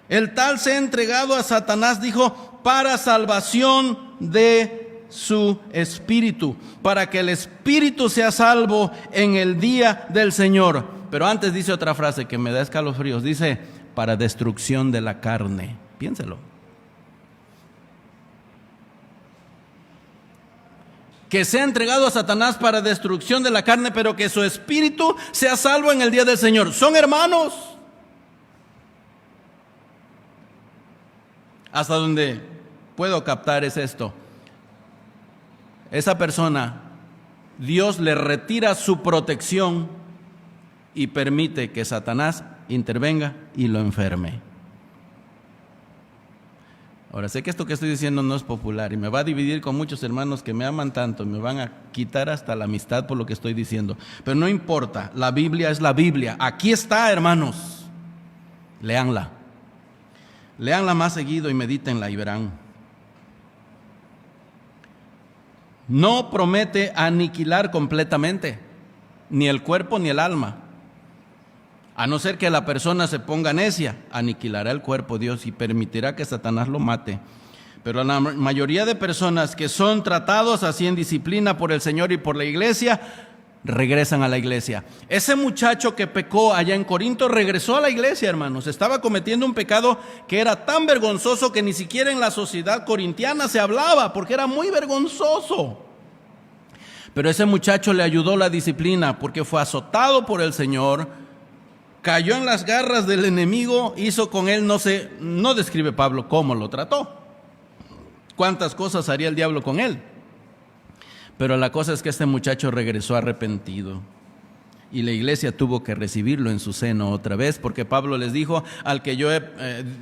El tal se ha entregado a Satanás, dijo, para salvación de su espíritu, para que el espíritu sea salvo en el día del Señor. Pero antes dice otra frase que me da escalofríos, dice, para destrucción de la carne. Piénselo. Que sea entregado a Satanás para destrucción de la carne, pero que su espíritu sea salvo en el día del Señor. Son hermanos. Hasta donde puedo captar es esto. Esa persona Dios le retira su protección y permite que Satanás intervenga y lo enferme. Ahora, sé que esto que estoy diciendo no es popular y me va a dividir con muchos hermanos que me aman tanto y me van a quitar hasta la amistad por lo que estoy diciendo. Pero no importa, la Biblia es la Biblia. Aquí está, hermanos. Léanla. Léanla más seguido y medítenla y verán. No promete aniquilar completamente, ni el cuerpo ni el alma. A no ser que la persona se ponga necia, aniquilará el cuerpo Dios y permitirá que Satanás lo mate. Pero la mayoría de personas que son tratados así en disciplina por el Señor y por la iglesia, regresan a la iglesia. Ese muchacho que pecó allá en Corinto regresó a la iglesia, hermanos. Estaba cometiendo un pecado que era tan vergonzoso que ni siquiera en la sociedad corintiana se hablaba, porque era muy vergonzoso. Pero ese muchacho le ayudó la disciplina, porque fue azotado por el Señor, cayó en las garras del enemigo, hizo con él, no describe Pablo cómo lo trató, cuántas cosas haría el diablo con él. Pero la cosa es que este muchacho regresó arrepentido y la iglesia tuvo que recibirlo en su seno otra vez, porque Pablo les dijo: al que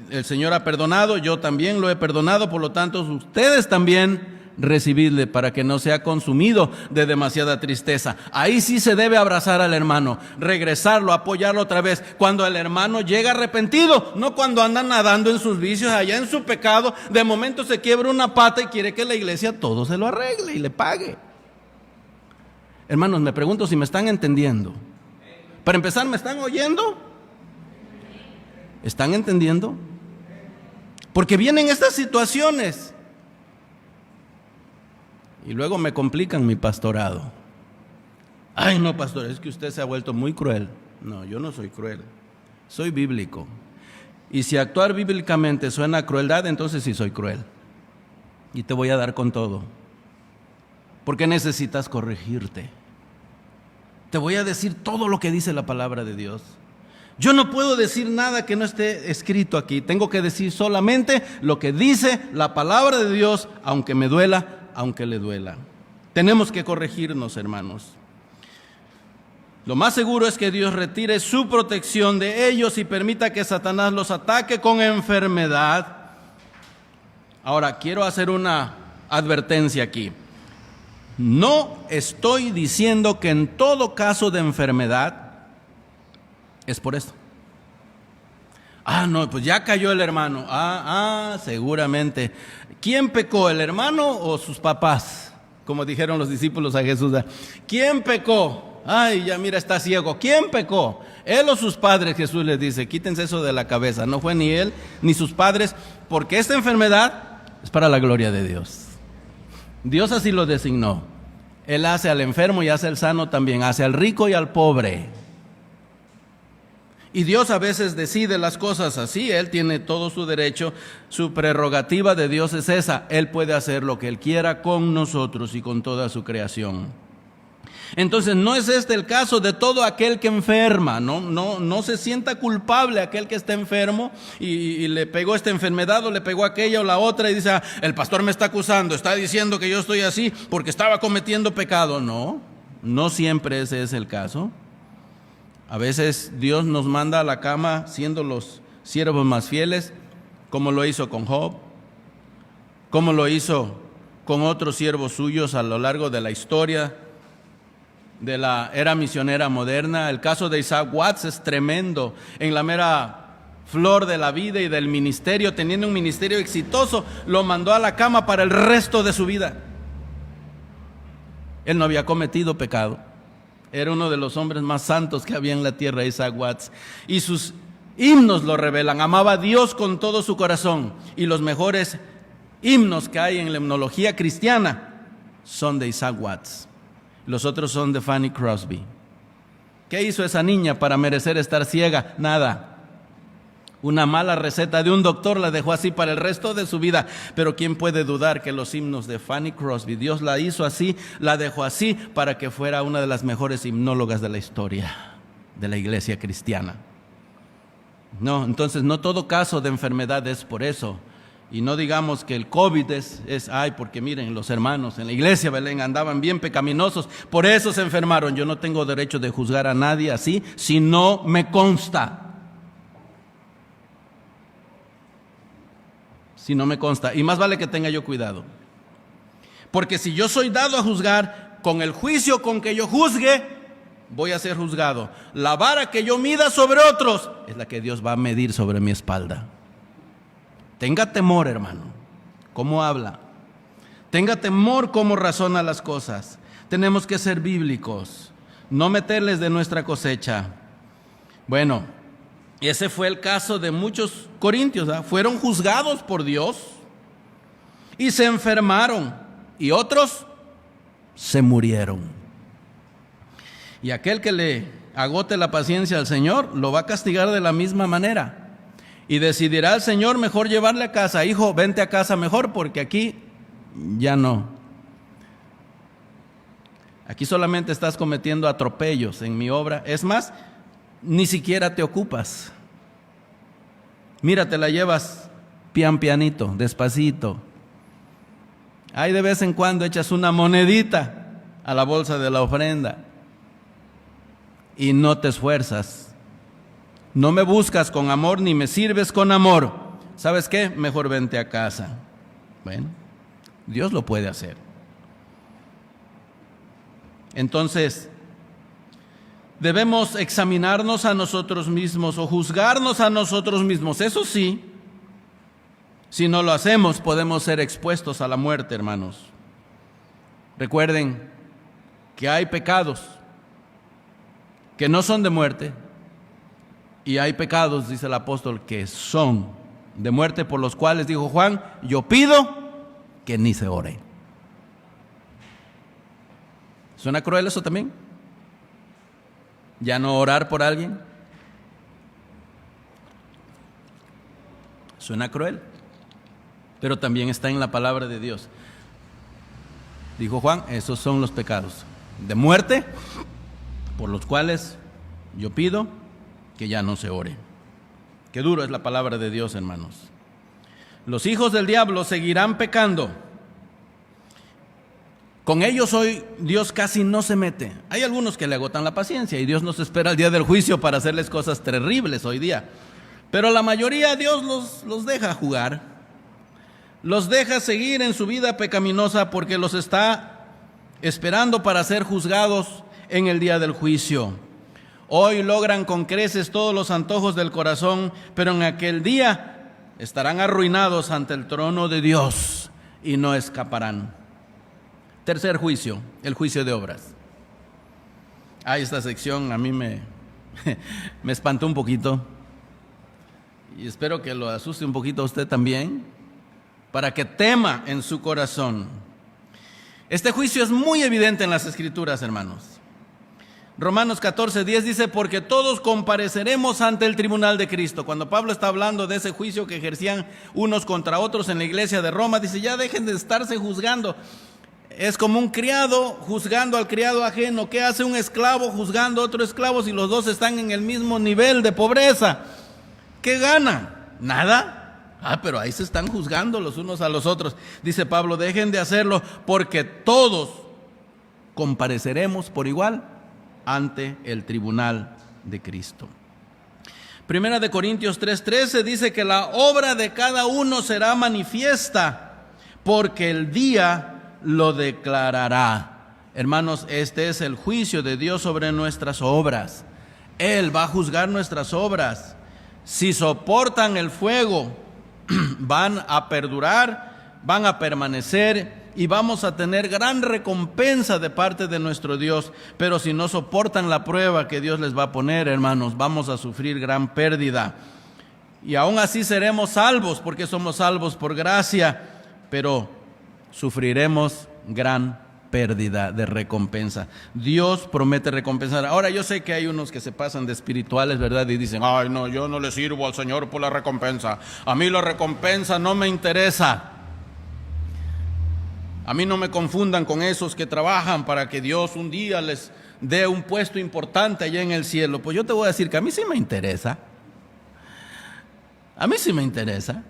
el Señor ha perdonado, yo también lo he perdonado, por lo tanto ustedes también recibidle para que no sea consumido de demasiada tristeza. Ahí sí se debe abrazar al hermano, regresarlo, apoyarlo otra vez cuando el hermano llega arrepentido, no cuando anda nadando en sus vicios, allá en su pecado. De momento se quiebra una pata y quiere que la iglesia todo se lo arregle y le pague. Hermanos, me pregunto si me están entendiendo. Para empezar, ¿me están oyendo? ¿Están entendiendo? Porque vienen estas situaciones y luego me complican mi pastorado. Ay, no, pastor, es que usted se ha vuelto muy cruel. No, yo no soy cruel, soy bíblico. Y si actuar bíblicamente suena a crueldad, entonces sí soy cruel. Y te voy a dar con todo, porque necesitas corregirte. Te voy a decir todo lo que dice la palabra de Dios. Yo no puedo decir nada que no esté escrito aquí. Tengo que decir solamente lo que dice la palabra de Dios, aunque me duela, aunque le duela. Tenemos que corregirnos, hermanos. Lo más seguro es que Dios retire su protección de ellos y permita que Satanás los ataque con enfermedad. Ahora, quiero hacer una advertencia aquí. No estoy diciendo que en todo caso de enfermedad es por esto. No, pues ya cayó el hermano. Seguramente. ¿Quién pecó, el hermano o sus papás? Como dijeron los discípulos a Jesús. ¿Quién pecó? Ay, ya mira, está ciego. ¿Quién pecó? ¿Él o sus padres? Jesús les dice, quítense eso de la cabeza. No fue ni él ni sus padres, porque esta enfermedad es para la gloria de Dios. Dios así lo designó. Él hace al enfermo y hace al sano también, hace al rico y al pobre. Y Dios a veces decide las cosas así. Él tiene todo su derecho. Su prerrogativa de Dios es esa. Él puede hacer lo que Él quiera con nosotros y con toda su creación. Entonces no es este el caso de todo aquel que enferma. No se sienta culpable aquel que está enfermo y le pegó esta enfermedad o le pegó aquella o la otra y dice: el pastor me está acusando, está diciendo que yo estoy así porque estaba cometiendo pecado. No siempre ese es el caso. A veces Dios nos manda a la cama siendo los siervos más fieles, como lo hizo con Job, como lo hizo con otros siervos suyos a lo largo de la historia de la era misionera moderna. El caso de Isaac Watts es tremendo. En la mera flor de la vida y del ministerio, teniendo un ministerio exitoso, lo mandó a la cama para el resto de su vida. Él no había cometido pecado. Era uno de los hombres más santos que había en la tierra, Isaac Watts. Y sus himnos lo revelan. Amaba a Dios con todo su corazón. Y los mejores himnos que hay en la himnología cristiana son de Isaac Watts. Los otros son de Fanny Crosby. ¿Qué hizo esa niña para merecer estar ciega? Nada. Una mala receta de un doctor la dejó así para el resto de su vida. Pero ¿quién puede dudar que los himnos de Fanny Crosby, Dios la hizo así, la dejó así para que fuera una de las mejores himnólogas de la historia de la iglesia cristiana? No, entonces no todo caso de enfermedad es por eso. Y no digamos que el COVID ay, porque miren, los hermanos en la iglesia Belén andaban bien pecaminosos, por eso se enfermaron. Yo no tengo derecho de juzgar a nadie así si no me consta. Si no me consta. Y más vale que tenga yo cuidado. Porque si yo soy dado a juzgar, con el juicio con que yo juzgue, voy a ser juzgado. La vara que yo mida sobre otros es la que Dios va a medir sobre mi espalda. Tenga temor, hermano, cómo habla. Tenga temor cómo razona las cosas. Tenemos que ser bíblicos, no meterles de nuestra cosecha. Bueno, ese fue el caso de muchos corintios, ¿verdad? Fueron juzgados por Dios y se enfermaron, y otros se murieron. Y aquel que le agote la paciencia al Señor lo va a castigar de la misma manera. Y decidirá el Señor mejor llevarle a casa. Hijo, vente a casa mejor, porque aquí ya no. Aquí solamente estás cometiendo atropellos en mi obra. Es más, ni siquiera te ocupas. Mira, te la llevas pianito, despacito. Ahí de vez en cuando echas una monedita a la bolsa de la ofrenda. Y no te esfuerzas. No me buscas con amor ni me sirves con amor. ¿Sabes qué? Mejor vente a casa. Bueno, Dios lo puede hacer. Entonces, debemos examinarnos a nosotros mismos o juzgarnos a nosotros mismos. Eso sí, si no lo hacemos, podemos ser expuestos a la muerte, hermanos. Recuerden que hay pecados que no son de muerte, y hay pecados, dice el apóstol, que son de muerte, por los cuales, dijo Juan, yo pido que ni se ore. ¿Suena cruel eso también? ¿Ya no orar por alguien? Suena cruel, pero también está en la palabra de Dios. Dijo Juan, esos son los pecados de muerte, por los cuales yo pido que ya no se ore. Qué duro es la palabra de Dios, hermanos. Los hijos del diablo seguirán pecando. Con ellos hoy Dios casi no se mete. Hay algunos que le agotan la paciencia y Dios nos espera el día del juicio para hacerles cosas terribles hoy día. Pero la mayoría Dios los deja jugar. Los deja seguir en su vida pecaminosa porque los está esperando para ser juzgados en el día del juicio. Hoy logran con creces todos los antojos del corazón, pero en aquel día estarán arruinados ante el trono de Dios y no escaparán. Tercer juicio, el juicio de obras. Esta sección a mí me espantó un poquito y espero que lo asuste un poquito a usted también, para que tema en su corazón. Este juicio es muy evidente en las Escrituras, hermanos. Romanos 14:10 dice, porque todos compareceremos ante el tribunal de Cristo. Cuando Pablo está hablando de ese juicio que ejercían unos contra otros en la iglesia de Roma, dice, ya dejen de estarse juzgando. Es como un criado juzgando al criado ajeno. ¿Qué hace un esclavo juzgando a otro esclavo si los dos están en el mismo nivel de pobreza? ¿Qué gana? ¿Nada? Pero ahí se están juzgando los unos a los otros. Dice Pablo, dejen de hacerlo porque todos compareceremos por igual ante el tribunal de Cristo. Primera de Corintios 3:13 dice que la obra de cada uno será manifiesta, porque el día lo declarará. Hermanos, este es el juicio de Dios sobre nuestras obras. Él va a juzgar nuestras obras. Si soportan el fuego, van a perdurar, van a permanecer y vamos a tener gran recompensa de parte de nuestro Dios. Pero si no soportan la prueba que Dios les va a poner, hermanos, vamos a sufrir gran pérdida. Y aún así seremos salvos, porque somos salvos por gracia, pero sufriremos gran pérdida de recompensa. Dios promete recompensar. Ahora yo sé que hay unos que se pasan de espirituales, ¿verdad? Y dicen, ay no, yo no le sirvo al Señor por la recompensa. A mí la recompensa no me interesa. A mí no me confundan con esos que trabajan para que Dios un día les dé un puesto importante allá en el cielo. Pues yo te voy a decir que a mí sí me interesa. A mí sí me interesa.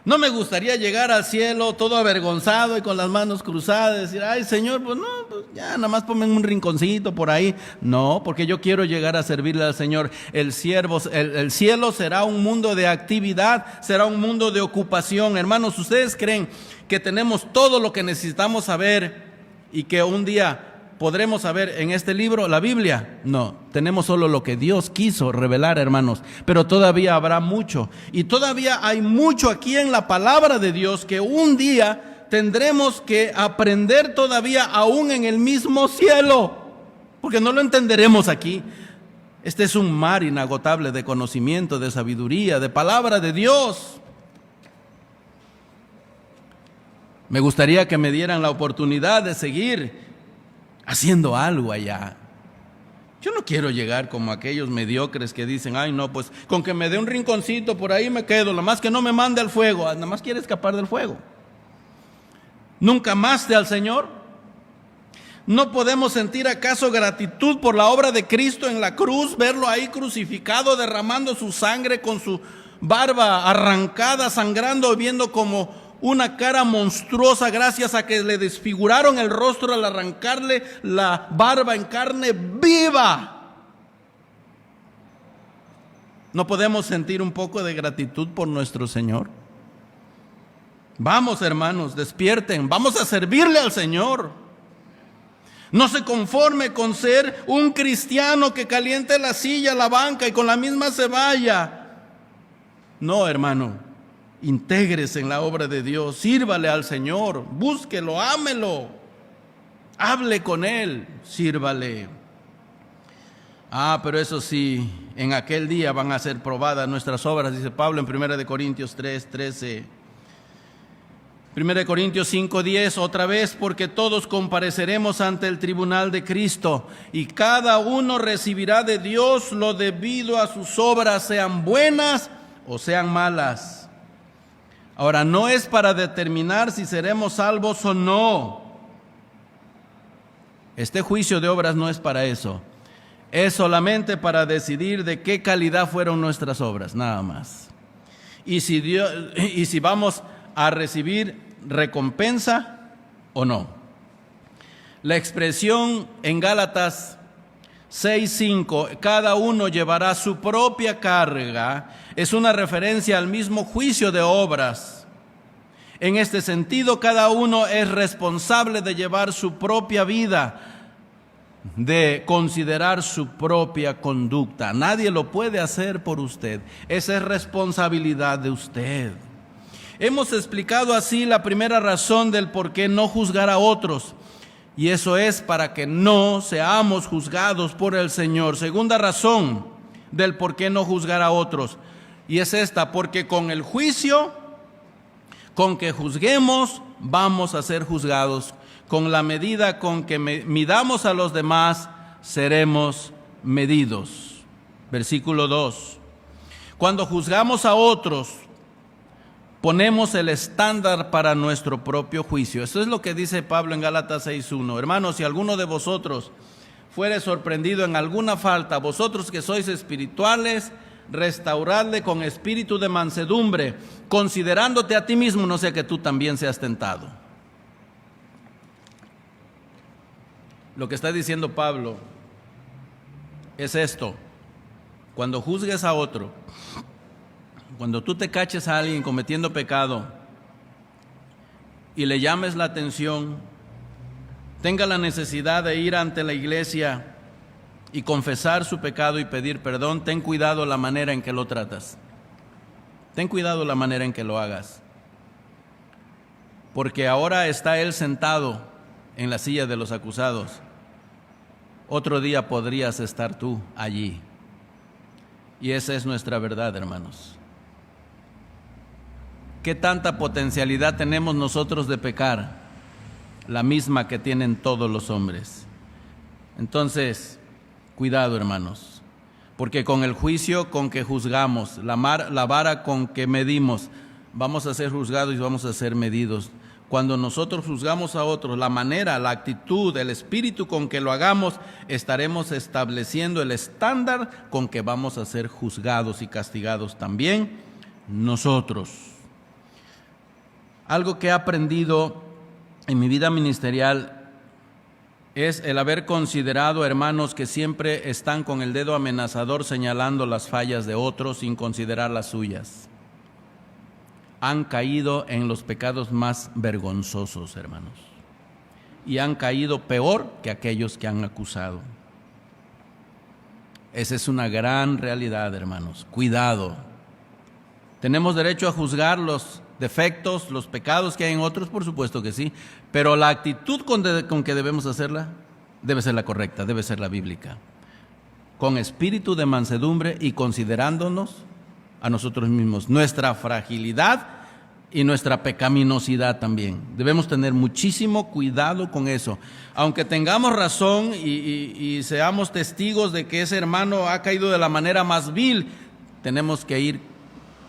No me gustaría llegar al cielo todo avergonzado y con las manos cruzadas, decir, ay Señor, pues no, pues ya nada más ponme en un rinconcito por ahí. No, porque yo quiero llegar a servirle al Señor. El cielo será un mundo de actividad, será un mundo de ocupación. Hermanos, ¿ustedes creen que tenemos todo lo que necesitamos saber y que un día podremos saber en este libro, la Biblia? No, tenemos solo lo que Dios quiso revelar, hermanos, pero todavía habrá mucho, y todavía hay mucho aquí en la palabra de Dios que un día tendremos que aprender todavía aún en el mismo cielo, porque no lo entenderemos aquí. Este es un mar inagotable de conocimiento, de sabiduría, de palabra de Dios. Me gustaría que me dieran la oportunidad de seguir haciendo algo allá. Yo no quiero llegar como aquellos mediocres que dicen, ay no, pues con que me dé un rinconcito por ahí me quedo, nada más que no me mande al fuego. Nada más quiere escapar del fuego. ¿Nunca amaste al Señor? ¿No podemos sentir acaso gratitud por la obra de Cristo en la cruz? Verlo ahí crucificado, derramando su sangre, con su barba arrancada, sangrando, viendo como una cara monstruosa gracias a que le desfiguraron el rostro al arrancarle la barba en carne viva. ¿No podemos sentir un poco de gratitud por nuestro Señor? Vamos, hermanos, despierten, vamos a servirle al Señor. No se conforme con ser un cristiano que caliente la silla, la banca y con la misma se vaya. No, hermano. Intégrese en la obra de Dios, sírvale al Señor, búsquelo, ámelo, hable con Él, sírvale. Pero eso sí, en aquel día van a ser probadas nuestras obras, dice Pablo en 1 Corintios 3:13. 1 Corintios 5:10, otra vez, porque todos compareceremos ante el tribunal de Cristo, y cada uno recibirá de Dios lo debido a sus obras, sean buenas o sean malas. Ahora, no es para determinar si seremos salvos o no. Este juicio de obras no es para eso. Es solamente para decidir de qué calidad fueron nuestras obras, nada más. Y si vamos a recibir recompensa o no. La expresión en Gálatas 6:5, cada uno llevará su propia carga, es una referencia al mismo juicio de obras. En este sentido, cada uno es responsable de llevar su propia vida, de considerar su propia conducta. Nadie lo puede hacer por usted. Esa es responsabilidad de usted. Hemos explicado así la primera razón del por qué no juzgar a otros. Y eso es para que no seamos juzgados por el Señor. Segunda razón del por qué no juzgar a otros. Y es esta, porque con el juicio con que juzguemos, vamos a ser juzgados. Con la medida con que midamos a los demás, seremos medidos. Versículo 2. Cuando juzgamos a otros, ponemos el estándar para nuestro propio juicio. Eso es lo que dice Pablo en Gálatas 6:1. Hermanos, si alguno de vosotros fuere sorprendido en alguna falta, vosotros que sois espirituales, restauradle con espíritu de mansedumbre, considerándote a ti mismo, no sea que tú también seas tentado. Lo que está diciendo Pablo es esto: cuando juzgues a otro, cuando tú te caches a alguien cometiendo pecado y le llames la atención, tenga la necesidad de ir ante la iglesia y confesar su pecado y pedir perdón, ten cuidado la manera en que lo tratas. Ten cuidado la manera en que lo hagas. Porque ahora está él sentado en la silla de los acusados. Otro día podrías estar tú allí. Y esa es nuestra verdad, hermanos. ¿Qué tanta potencialidad tenemos nosotros de pecar? La misma que tienen todos los hombres. Entonces, cuidado, hermanos, porque con el juicio con que juzgamos, la vara con que medimos, vamos a ser juzgados y vamos a ser medidos. Cuando nosotros juzgamos a otros, la manera, la actitud, el espíritu con que lo hagamos, estaremos estableciendo el estándar con que vamos a ser juzgados y castigados también nosotros. Algo que he aprendido en mi vida ministerial es el haber considerado hermanos que siempre están con el dedo amenazador señalando las fallas de otros sin considerar las suyas. Han caído en los pecados más vergonzosos, hermanos, y han caído peor que aquellos que han acusado. Esa es una gran realidad, hermanos. Cuidado. ¿Tenemos derecho a juzgar los defectos, los pecados que hay en otros? Por supuesto que sí, pero la actitud con que debemos hacerla debe ser la correcta, debe ser la bíblica, con espíritu de mansedumbre y considerándonos a nosotros mismos, nuestra fragilidad y nuestra pecaminosidad también. Debemos tener muchísimo cuidado con eso. Aunque tengamos razón y seamos testigos de que ese hermano ha caído de la manera más vil, tenemos que ir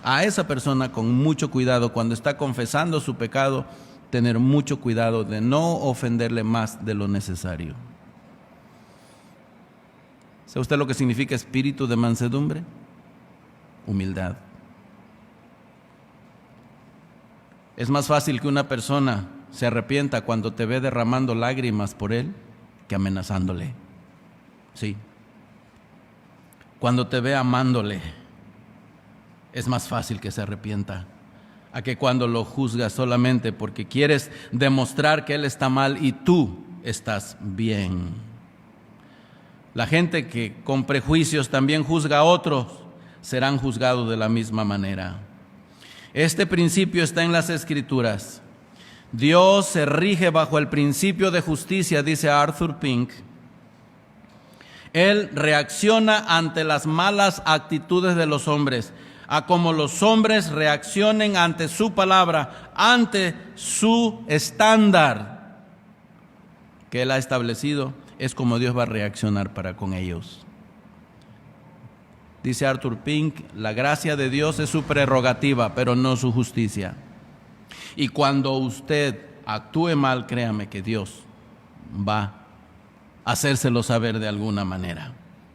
a esa persona con mucho cuidado. Cuando está confesando su pecado, tener mucho cuidado de no ofenderle más de lo necesario. ¿Sabe usted lo que significa espíritu de mansedumbre? Humildad. Es más fácil que una persona se arrepienta cuando te ve derramando lágrimas por él que amenazándole. Sí. Cuando te ve amándole, es más fácil que se arrepienta a que cuando lo juzgas solamente porque quieres demostrar que él está mal y tú estás bien. La gente que con prejuicios también juzga a otros serán juzgados de la misma manera. Este principio está en las Escrituras. Dios se rige bajo el principio de justicia, dice Arthur Pink. Él reacciona ante las malas actitudes de los hombres, a como los hombres reaccionen ante su palabra, ante su estándar que Él ha establecido, es como Dios va a reaccionar para con ellos. Dice Arthur Pink, la gracia de Dios es su prerrogativa, pero no su justicia. Y cuando usted actúe mal, créame que Dios va a hacérselo saber de alguna manera.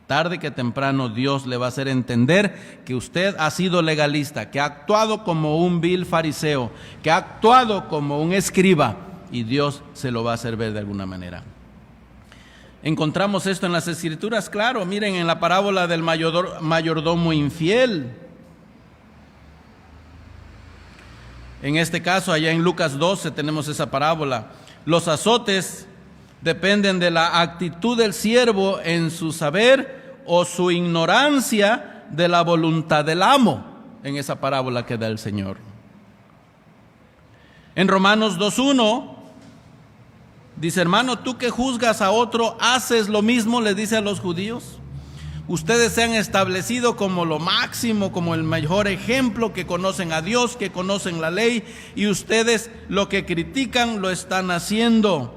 Tarde que temprano Dios le va a hacer entender que usted ha sido legalista, que ha actuado como un vil fariseo, que ha actuado como un escriba, y Dios se lo va a hacer ver de alguna manera. Encontramos esto en las Escrituras, claro. Miren, en la parábola del mayordomo infiel. En este caso, allá en Lucas 12 tenemos esa parábola. Los azotes dependen de la actitud del siervo en su saber o su ignorancia de la voluntad del amo, en esa parábola que da el Señor. En Romanos 2:1 dice, hermano, tú que juzgas a otro, ¿haces lo mismo? Le dice a los judíos. Ustedes se han establecido como lo máximo, como el mejor ejemplo, que conocen a Dios, que conocen la ley, y ustedes lo que critican lo están haciendo.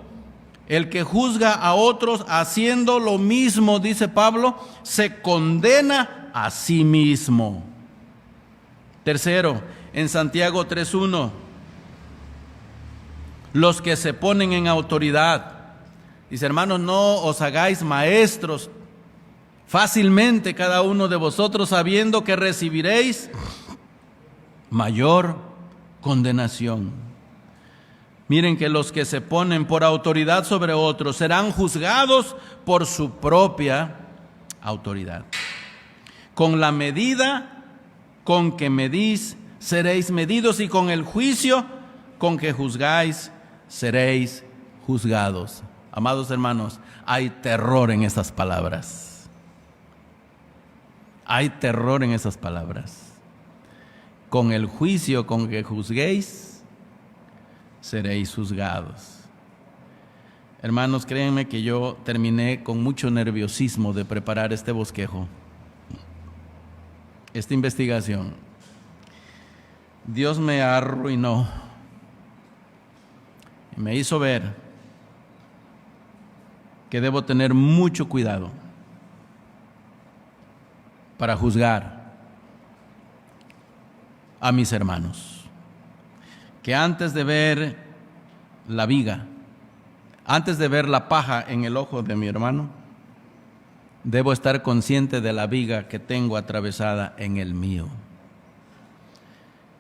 El que juzga a otros haciendo lo mismo, dice Pablo, se condena a sí mismo. Tercero, en Santiago 3:1, los que se ponen en autoridad. Dice, hermanos, no os hagáis maestros fácilmente cada uno de vosotros, sabiendo que recibiréis mayor condenación. Miren que los que se ponen por autoridad sobre otros serán juzgados por su propia autoridad. Con la medida con que medís, seréis medidos, y con el juicio con que juzgáis, seréis juzgados. Amados hermanos, hay terror en esas palabras. Hay terror en esas palabras. Con el juicio con que juzguéis, seréis juzgados. Hermanos, créanme que yo terminé con mucho nerviosismo de preparar este bosquejo, esta investigación. Dios me arruinó. Me hizo ver que debo tener mucho cuidado para juzgar a mis hermanos. Que antes de ver la viga, antes de ver la paja en el ojo de mi hermano, debo estar consciente de la viga que tengo atravesada en el mío.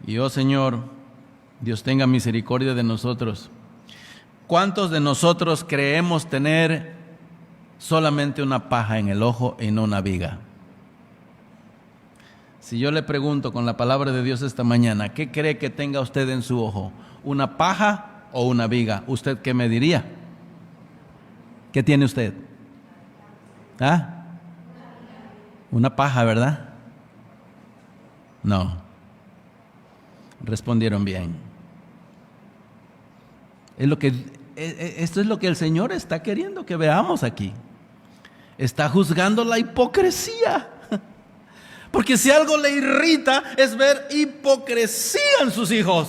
Y oh Señor, Dios tenga misericordia de nosotros. ¿Cuántos de nosotros creemos tener solamente una paja en el ojo y no una viga? Si yo le pregunto con la palabra de Dios esta mañana, ¿qué cree que tenga usted en su ojo? ¿Una paja o una viga? ¿Usted qué me diría? ¿Qué tiene usted? ¿Ah? Una paja, ¿verdad? No. Respondieron bien. Esto es lo que el Señor está queriendo que veamos aquí. Está juzgando la hipocresía. Porque si algo le irrita es ver hipocresía en sus hijos.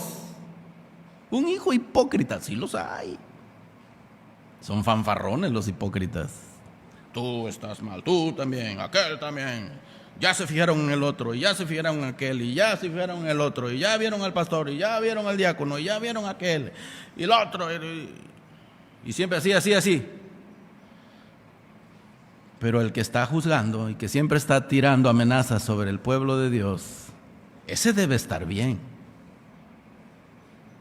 Un hijo hipócrita, sí los hay. Son fanfarrones los hipócritas. Tú estás mal, tú también, aquel también. Ya se fijaron en el otro, y ya se fijaron en aquel, y ya se fijaron en el otro, y ya vieron al pastor, y ya vieron al diácono, y ya vieron a aquel, y el otro. Y siempre así. Pero el que está juzgando y que siempre está tirando amenazas sobre el pueblo de Dios, ese debe estar bien,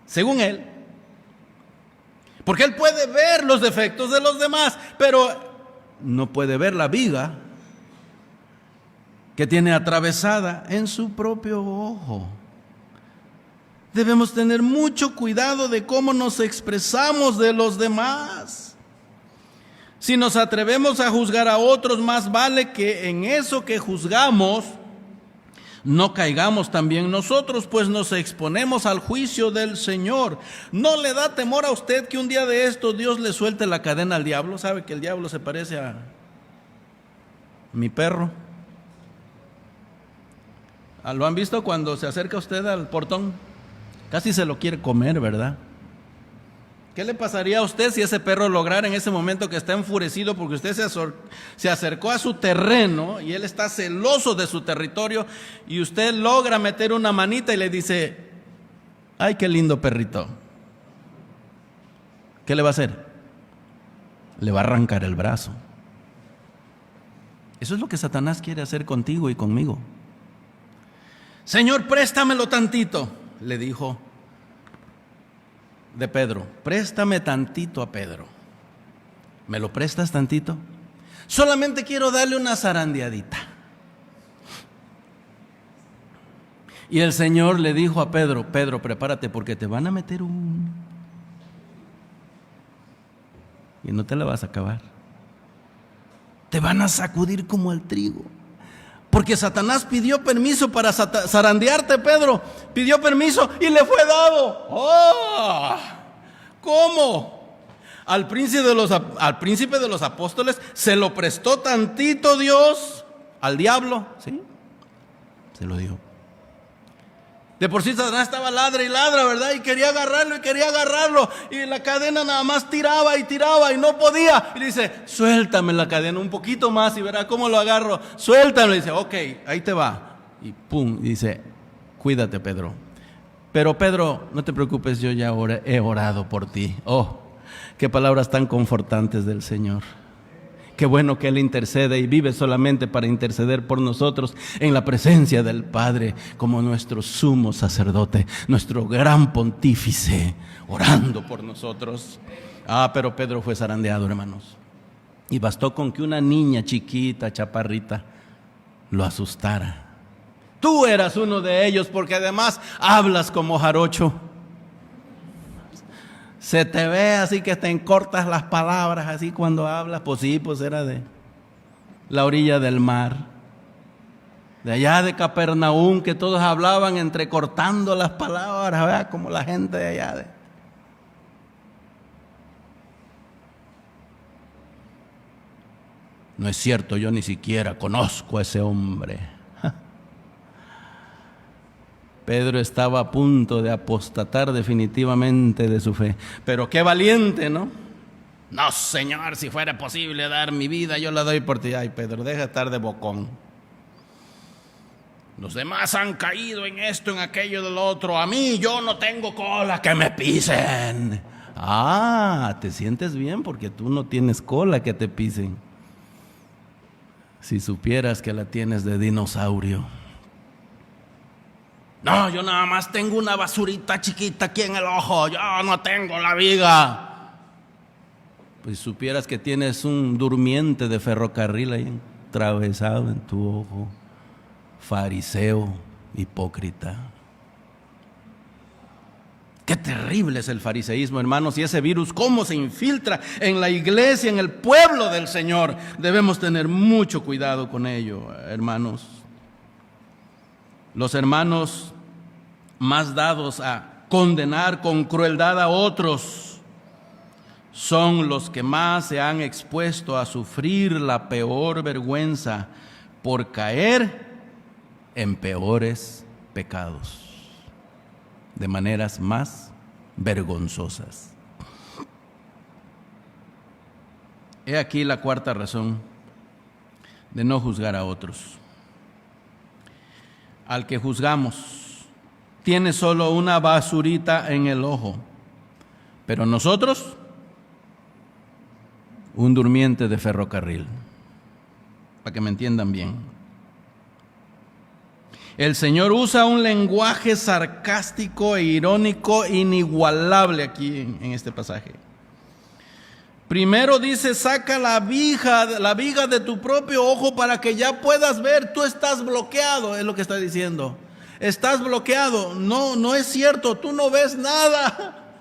según él. Porque él puede ver los defectos de los demás, pero no puede ver la viga que tiene atravesada en su propio ojo. Debemos tener mucho cuidado de cómo nos expresamos de los demás. Si nos atrevemos a juzgar a otros, más vale que en eso que juzgamos no caigamos también nosotros, pues nos exponemos al juicio del Señor. ¿No le da temor a usted que un día de esto Dios le suelte la cadena al diablo? ¿Sabe que el diablo se parece a mi perro? ¿Lo han visto cuando se acerca usted al portón? Casi se lo quiere comer, ¿verdad? ¿Qué le pasaría a usted si ese perro lograra en ese momento que está enfurecido porque usted se acercó a su terreno y él está celoso de su territorio y usted logra meter una manita y le dice: ¡ay, qué lindo perrito! ¿Qué le va a hacer? Le va a arrancar el brazo. Eso es lo que Satanás quiere hacer contigo y conmigo. Señor, préstamelo tantito, le dijo de Pedro. Préstame tantito a Pedro. ¿Me lo prestas tantito? Solamente quiero darle una zarandeadita. Y el Señor le dijo a Pedro: Pedro, prepárate porque te van a meter y no te la vas a acabar. Te van a sacudir como al trigo. Porque Satanás pidió permiso para zarandearte, Pedro. Pidió permiso y le fue dado. ¡Oh! ¿Cómo? Al príncipe de los apóstoles se lo prestó tantito Dios. Al diablo, ¿sí? Se lo dio. De por sí Satanás estaba ladra y ladra, ¿verdad? Y quería agarrarlo. Y la cadena nada más tiraba y no podía. Y dice: suéltame la cadena un poquito más y verá cómo lo agarro. Suéltame. Y dice: ok, ahí te va. Y pum, y dice: cuídate, Pedro. Pero Pedro, no te preocupes, yo ya he orado por ti. Oh, qué palabras tan confortantes del Señor. Qué bueno que Él intercede y vive solamente para interceder por nosotros en la presencia del Padre, como nuestro sumo sacerdote, nuestro gran pontífice, orando por nosotros. Pero Pedro fue zarandeado, hermanos. Y bastó con que una niña chiquita, chaparrita, lo asustara. Tú eras uno de ellos, porque además hablas como jarocho. Se te ve así que te encortas las palabras así cuando hablas. Pues sí, pues era de la orilla del mar, de allá de Capernaum, que todos hablaban entrecortando las palabras, ¿verdad? Como la gente de allá. No es cierto, yo ni siquiera conozco a ese hombre. Pedro estaba a punto de apostatar definitivamente de su fe. Pero qué valiente, ¿no? No, Señor, si fuera posible dar mi vida, yo la doy por ti. Ay, Pedro, deja de estar de bocón. Los demás han caído en esto, en aquello, del otro. A mí, yo no tengo cola, que me pisen. Te sientes bien porque tú no tienes cola que te pisen. Si supieras que la tienes de dinosaurio. No, yo nada más tengo una basurita chiquita aquí en el ojo, yo no tengo la viga. Pues supieras que tienes un durmiente de ferrocarril ahí atravesado en tu ojo. Fariseo, hipócrita. Qué terrible es el fariseísmo, hermanos, y ese virus cómo se infiltra en la iglesia, en el pueblo del Señor. Debemos tener mucho cuidado con ello, hermanos. Los hermanos más dados a condenar con crueldad a otros son los que más se han expuesto a sufrir la peor vergüenza por caer en peores pecados, de maneras más vergonzosas. He aquí la cuarta razón de no juzgar a otros. Al que juzgamos tiene solo una basurita en el ojo, pero nosotros un durmiente de ferrocarril, para que me entiendan bien. El Señor usa un lenguaje sarcástico e irónico inigualable aquí en este pasaje. Primero dice, saca la viga de tu propio ojo para que ya puedas ver. Tú estás bloqueado, es lo que está diciendo. Estás bloqueado. No es cierto, tú no ves nada.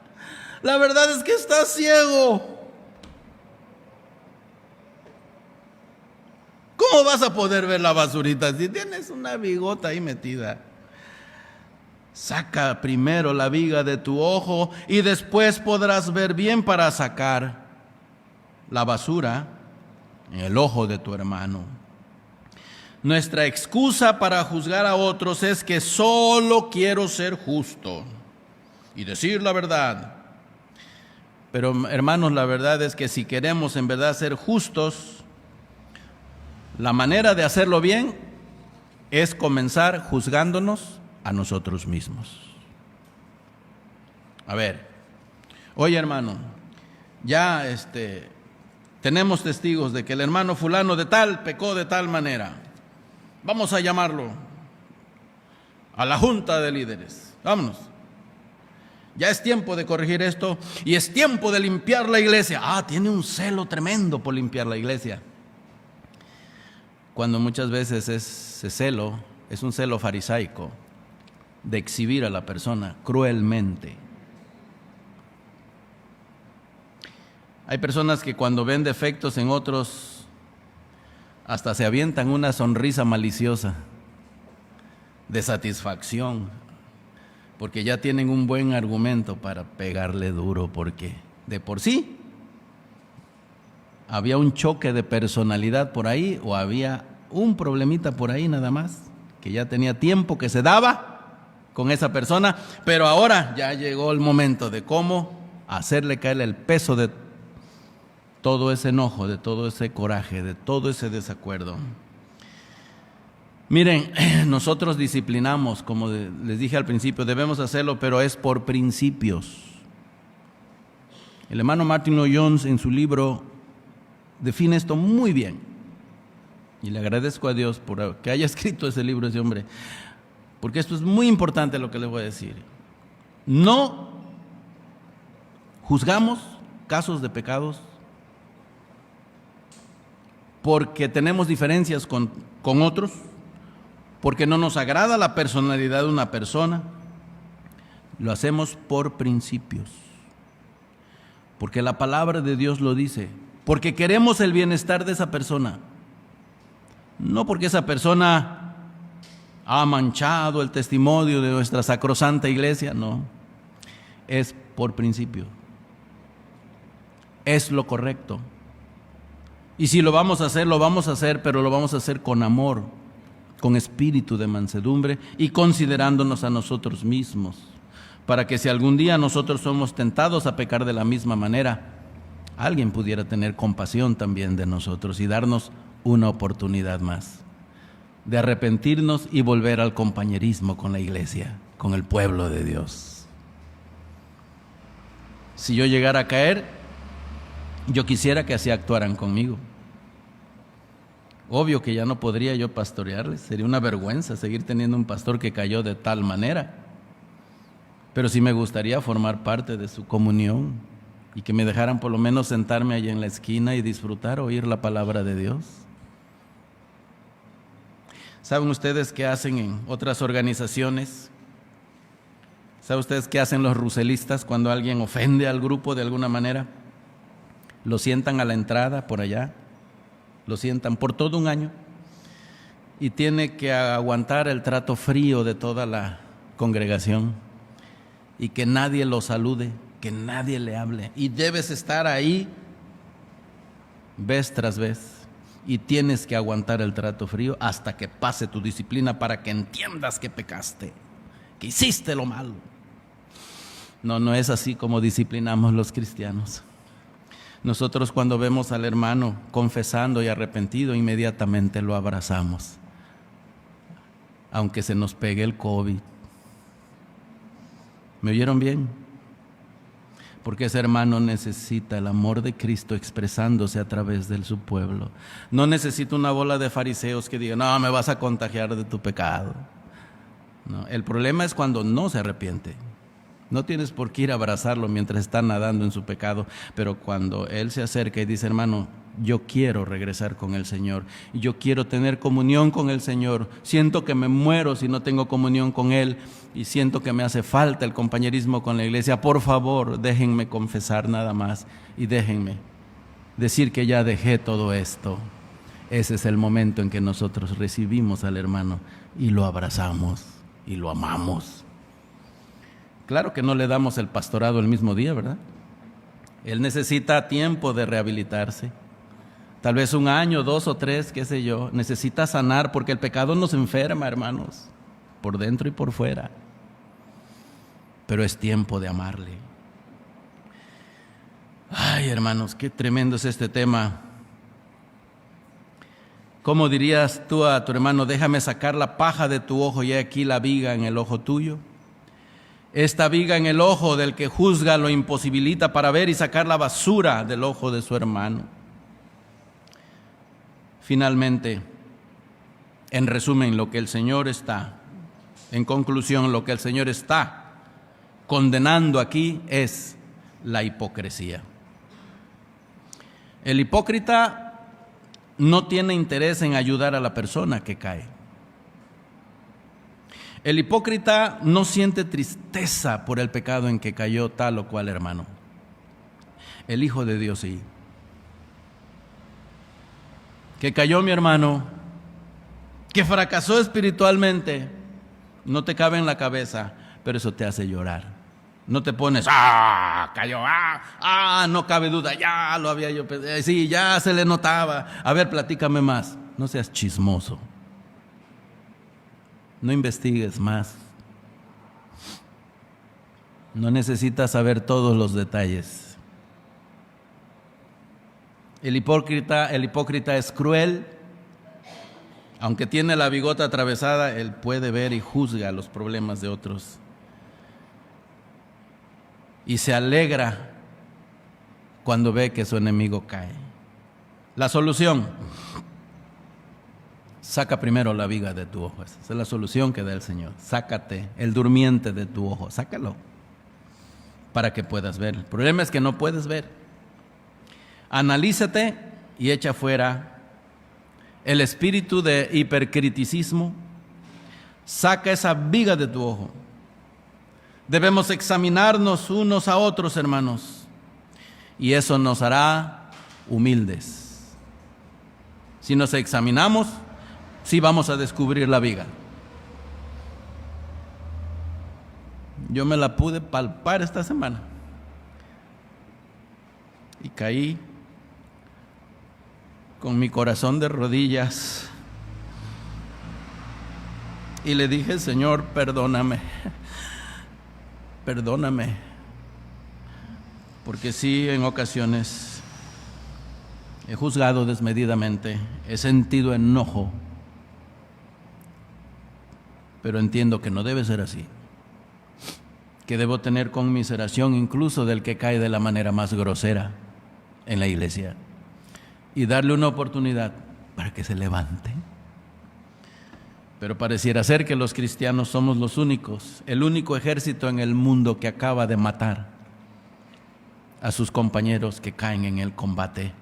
La verdad es que estás ciego. ¿Cómo vas a poder ver la basurita si tienes una bigota ahí metida? Saca primero la viga de tu ojo y después podrás ver bien para sacar la basura en el ojo de tu hermano. Nuestra excusa para juzgar a otros es que solo quiero ser justo y decir la verdad. Pero hermanos, la verdad es que si queremos en verdad ser justos, la manera de hacerlo bien es comenzar juzgándonos a nosotros mismos. A ver, oye hermano, ya tenemos testigos de que el hermano fulano de tal pecó de tal manera. Vamos a llamarlo a la junta de líderes. Vámonos. Ya es tiempo de corregir esto y es tiempo de limpiar la iglesia. Tiene un celo tremendo por limpiar la iglesia. Cuando muchas veces ese celo es un celo farisaico de exhibir a la persona cruelmente. Hay personas que cuando ven defectos en otros hasta se avientan una sonrisa maliciosa de satisfacción, porque ya tienen un buen argumento para pegarle duro, porque de por sí había un choque de personalidad por ahí o había un problemita por ahí nada más, que ya tenía tiempo que se daba con esa persona, pero ahora ya llegó el momento de cómo hacerle caer el peso de todo ese enojo, de todo ese coraje, de todo ese desacuerdo. Miren, nosotros disciplinamos, como les dije al principio, debemos hacerlo, pero es por principios. El hermano Martin Lloyd-Jones en su libro define esto muy bien, y le agradezco a Dios por que haya escrito ese libro ese hombre, porque esto es muy importante lo que le voy a decir. No juzgamos casos de pecados porque tenemos diferencias con otros, porque no nos agrada la personalidad de una persona. Lo hacemos por principios, porque la palabra de Dios lo dice, porque queremos el bienestar de esa persona, no porque esa persona ha manchado el testimonio de nuestra sacrosanta iglesia, no, es por principio, es lo correcto. Y si lo vamos a hacer, pero lo vamos a hacer con amor, con espíritu de mansedumbre y considerándonos a nosotros mismos, para que si algún día nosotros somos tentados a pecar de la misma manera, alguien pudiera tener compasión también de nosotros y darnos una oportunidad más de arrepentirnos y volver al compañerismo con la iglesia, con el pueblo de Dios. Si yo llegara a caer, yo quisiera que así actuaran conmigo. Obvio que ya no podría yo pastorearles, sería una vergüenza seguir teniendo un pastor que cayó de tal manera. Pero sí me gustaría formar parte de su comunión y que me dejaran por lo menos sentarme allí en la esquina y disfrutar, oír la palabra de Dios. ¿Saben ustedes qué hacen en otras organizaciones? ¿Saben ustedes qué hacen los ruselistas cuando alguien ofende al grupo de alguna manera? Lo sientan a la entrada por allá, lo sientan por todo un año y tiene que aguantar el trato frío de toda la congregación y que nadie lo salude, que nadie le hable, y debes estar ahí vez tras vez y tienes que aguantar el trato frío hasta que pase tu disciplina para que entiendas que pecaste, que hiciste lo malo. No, no es así como disciplinamos los cristianos. Nosotros cuando vemos al hermano confesando y arrepentido, inmediatamente lo abrazamos, aunque se nos pegue el COVID. ¿Me oyeron bien? Porque ese hermano necesita el amor de Cristo expresándose a través de su pueblo. No necesita una bola de fariseos que digan, no, me vas a contagiar de tu pecado. No, el problema es cuando no se arrepiente. No tienes por qué ir a abrazarlo mientras está nadando en su pecado, pero cuando él se acerca y dice, hermano, yo quiero regresar con el Señor, yo quiero tener comunión con el Señor, siento que me muero si no tengo comunión con Él y siento que me hace falta el compañerismo con la iglesia, por favor, déjenme confesar nada más y déjenme decir que ya dejé todo esto. Ese es el momento en que nosotros recibimos al hermano y lo abrazamos y lo amamos. Claro que no le damos el pastorado el mismo día, ¿verdad? Él necesita tiempo de rehabilitarse. Tal vez 1 año, 2 o 3, qué sé yo. Necesita sanar porque el pecado nos enferma, hermanos, por dentro y por fuera. Pero es tiempo de amarle. Ay, hermanos, qué tremendo es este tema. ¿Cómo dirías tú a tu hermano, déjame sacar la paja de tu ojo y aquí la viga en el ojo tuyo? Esta viga en el ojo del que juzga lo imposibilita para ver y sacar la basura del ojo de su hermano. Finalmente, en resumen, en conclusión, lo que el Señor está condenando aquí es la hipocresía. El hipócrita no tiene interés en ayudar a la persona que cae. El hipócrita no siente tristeza por el pecado en que cayó tal o cual hermano. El Hijo de Dios sí. Que cayó mi hermano, que fracasó espiritualmente, no te cabe en la cabeza, pero eso te hace llorar. No te pones, cayó, no cabe duda, ya lo había yo pensado, sí, ya se le notaba, a ver, platícame más. No seas chismoso. No investigues más. No necesitas saber todos los detalles. El hipócrita es cruel. Aunque tiene la bigota atravesada, él puede ver y juzga los problemas de otros. Y se alegra cuando ve que su enemigo cae. La solución: saca primero la viga de tu ojo. Esa es la solución que da el Señor. Sácate el durmiente de tu ojo, sácalo para que puedas ver. El problema es que no puedes ver. Analízate y echa fuera el espíritu de hipercriticismo. Saca esa viga de tu ojo. Debemos examinarnos unos a otros, hermanos, y eso nos hará humildes. Si nos examinamos, sí vamos a descubrir la viga. Yo me la pude palpar esta semana y caí con mi corazón de rodillas y le dije, Señor, perdóname, porque sí, en ocasiones he juzgado desmedidamente, he sentido enojo, pero entiendo que no debe ser así, que debo tener conmiseración incluso del que cae de la manera más grosera en la iglesia y darle una oportunidad para que se levante. Pero pareciera ser que los cristianos somos los únicos, el único ejército en el mundo que acaba de matar a sus compañeros que caen en el combate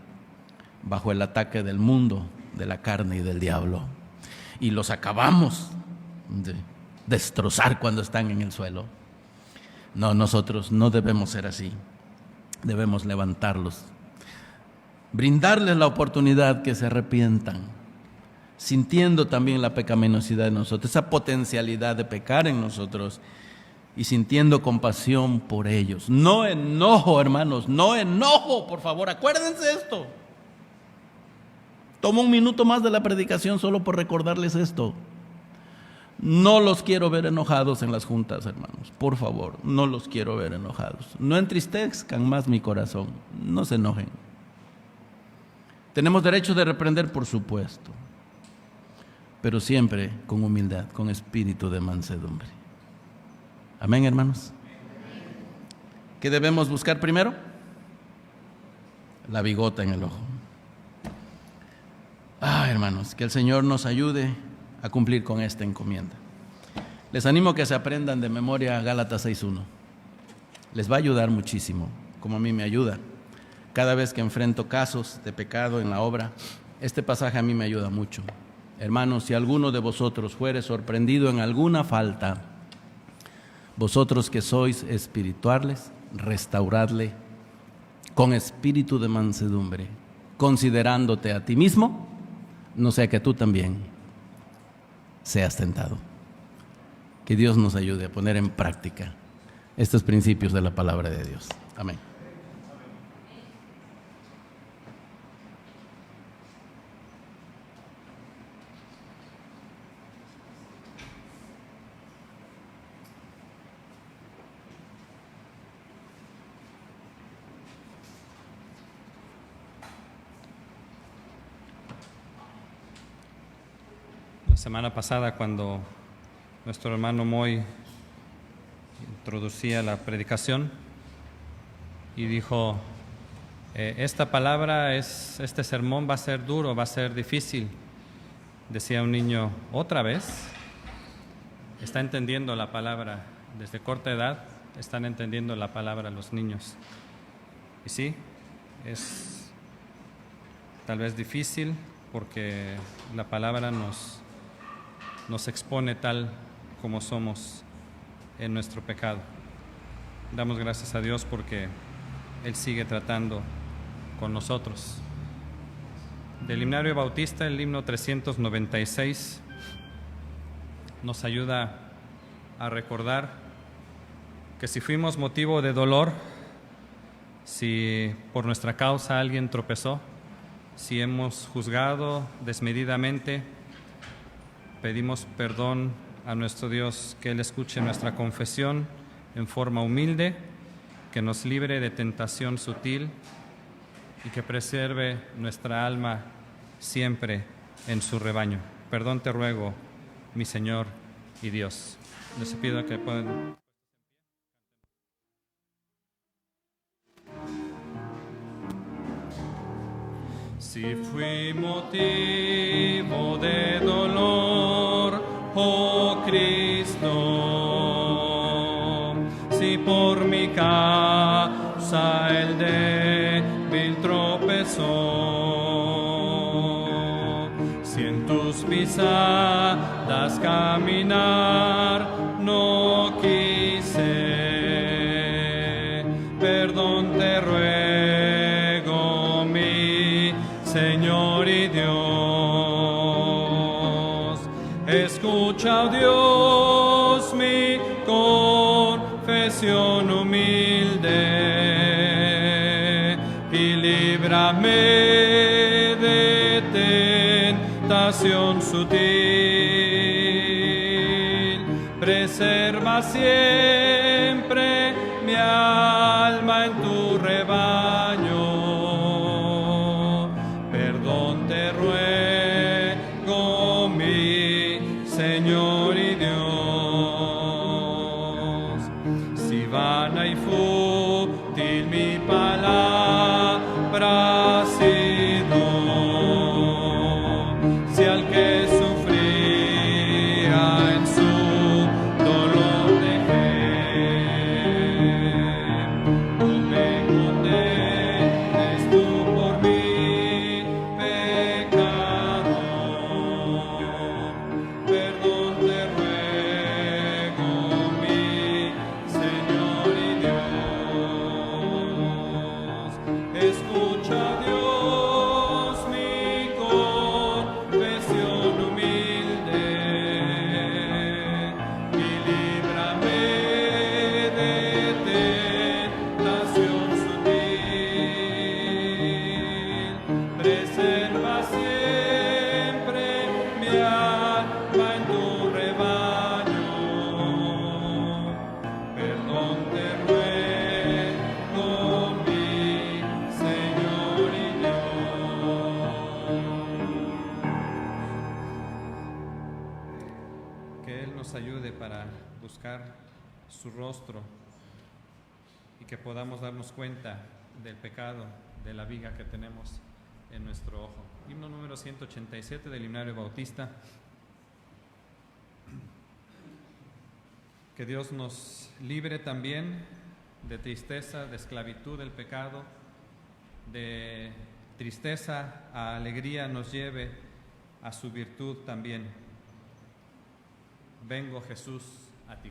bajo el ataque del mundo, de la carne y del diablo. Y los acabamos de destrozar cuando están en el suelo. No, nosotros no debemos ser así. Debemos levantarlos, brindarles la oportunidad que se arrepientan, sintiendo también la pecaminosidad de nosotros, esa potencialidad de pecar en nosotros, y sintiendo compasión por ellos. No enojo, hermanos, no enojo, por favor, acuérdense esto. Tomo un minuto más de la predicación solo por recordarles esto. No los quiero ver enojados en las juntas, hermanos, por favor, no los quiero ver enojados. No entristezcan más mi corazón, no se enojen. Tenemos derecho de reprender, por supuesto, pero siempre con humildad, con espíritu de mansedumbre. Amén, hermanos. ¿Qué debemos buscar primero? La bigota en el ojo. Hermanos, que el Señor nos ayude a cumplir con esta encomienda. Les animo a que se aprendan de memoria Gálatas 6:1. Les va a ayudar muchísimo, como a mí me ayuda. Cada vez que enfrento casos de pecado en la obra, este pasaje a mí me ayuda mucho. Hermanos, si alguno de vosotros fuere sorprendido en alguna falta, vosotros que sois espirituales, restauradle con espíritu de mansedumbre, considerándote a ti mismo, no sea que tú también seas tentado. Que Dios nos ayude a poner en práctica estos principios de la palabra de Dios. Amén. La semana pasada, cuando nuestro hermano Moy introducía la predicación y dijo, esta palabra, este sermón va a ser duro, va a ser difícil. Decía un niño, ¿otra vez? Está entendiendo la palabra, desde corta edad están entendiendo la palabra los niños. Y sí, es tal vez difícil porque la palabra nos expone tal como somos en nuestro pecado. Damos gracias a Dios porque Él sigue tratando con nosotros. Del himnario bautista, el himno 396 nos ayuda a recordar que si fuimos motivo de dolor, si por nuestra causa alguien tropezó, si hemos juzgado desmedidamente, pedimos perdón a nuestro Dios, que Él escuche nuestra confesión en forma humilde, que nos libre de tentación sutil y que preserve nuestra alma siempre en su rebaño. Perdón te ruego, mi Señor y Dios. Les pido que puedan... Si fui motivo de dolor, oh Cristo, si por mi causa el débil tropezó, si en tus pisadas caminar no quise, perdón te ruego, mi Señor y Dios. Escucha, oh Dios, mi confesión humilde y líbrame de tentación sutil. Preserva siempre mi alma en tu rebaño. Perdón te ruego, mi Señor y Dios. Si vana y fútil mi palabra ha sido, su rostro y que podamos darnos cuenta del pecado, de la viga que tenemos en nuestro ojo. Himno número 187 del Himnario Bautista. Que Dios nos libre también de tristeza, de esclavitud del pecado, de tristeza a alegría nos lleve a su virtud también. Vengo, Jesús, a ti.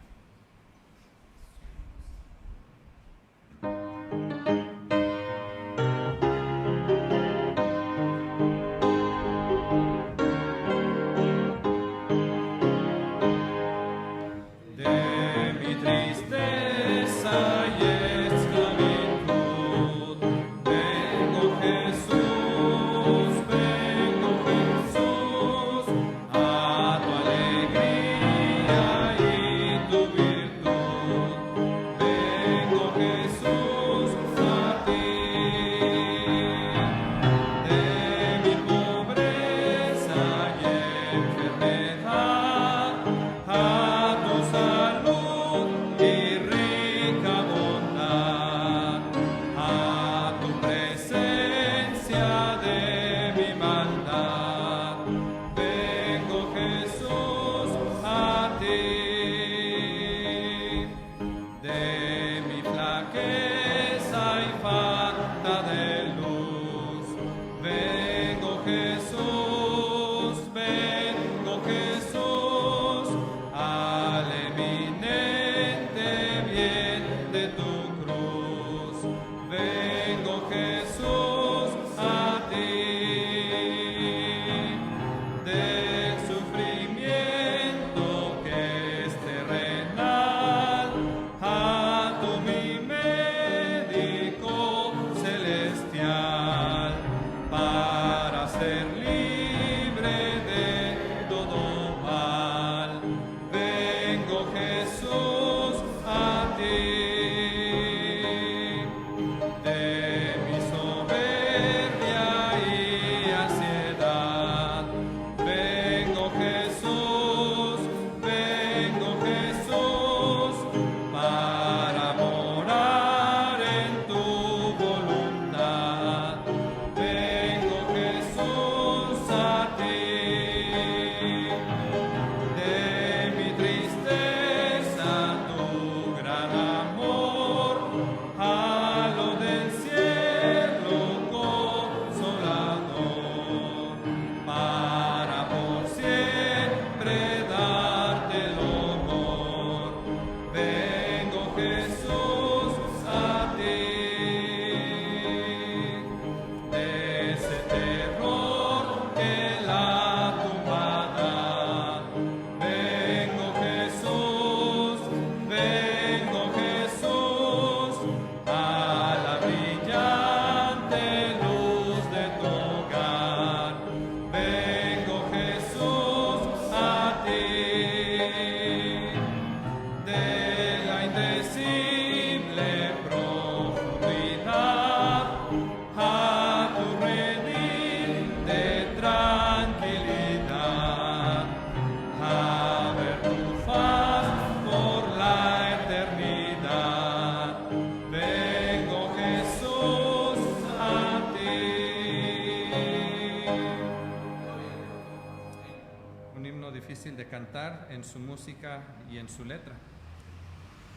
En su música y en su letra.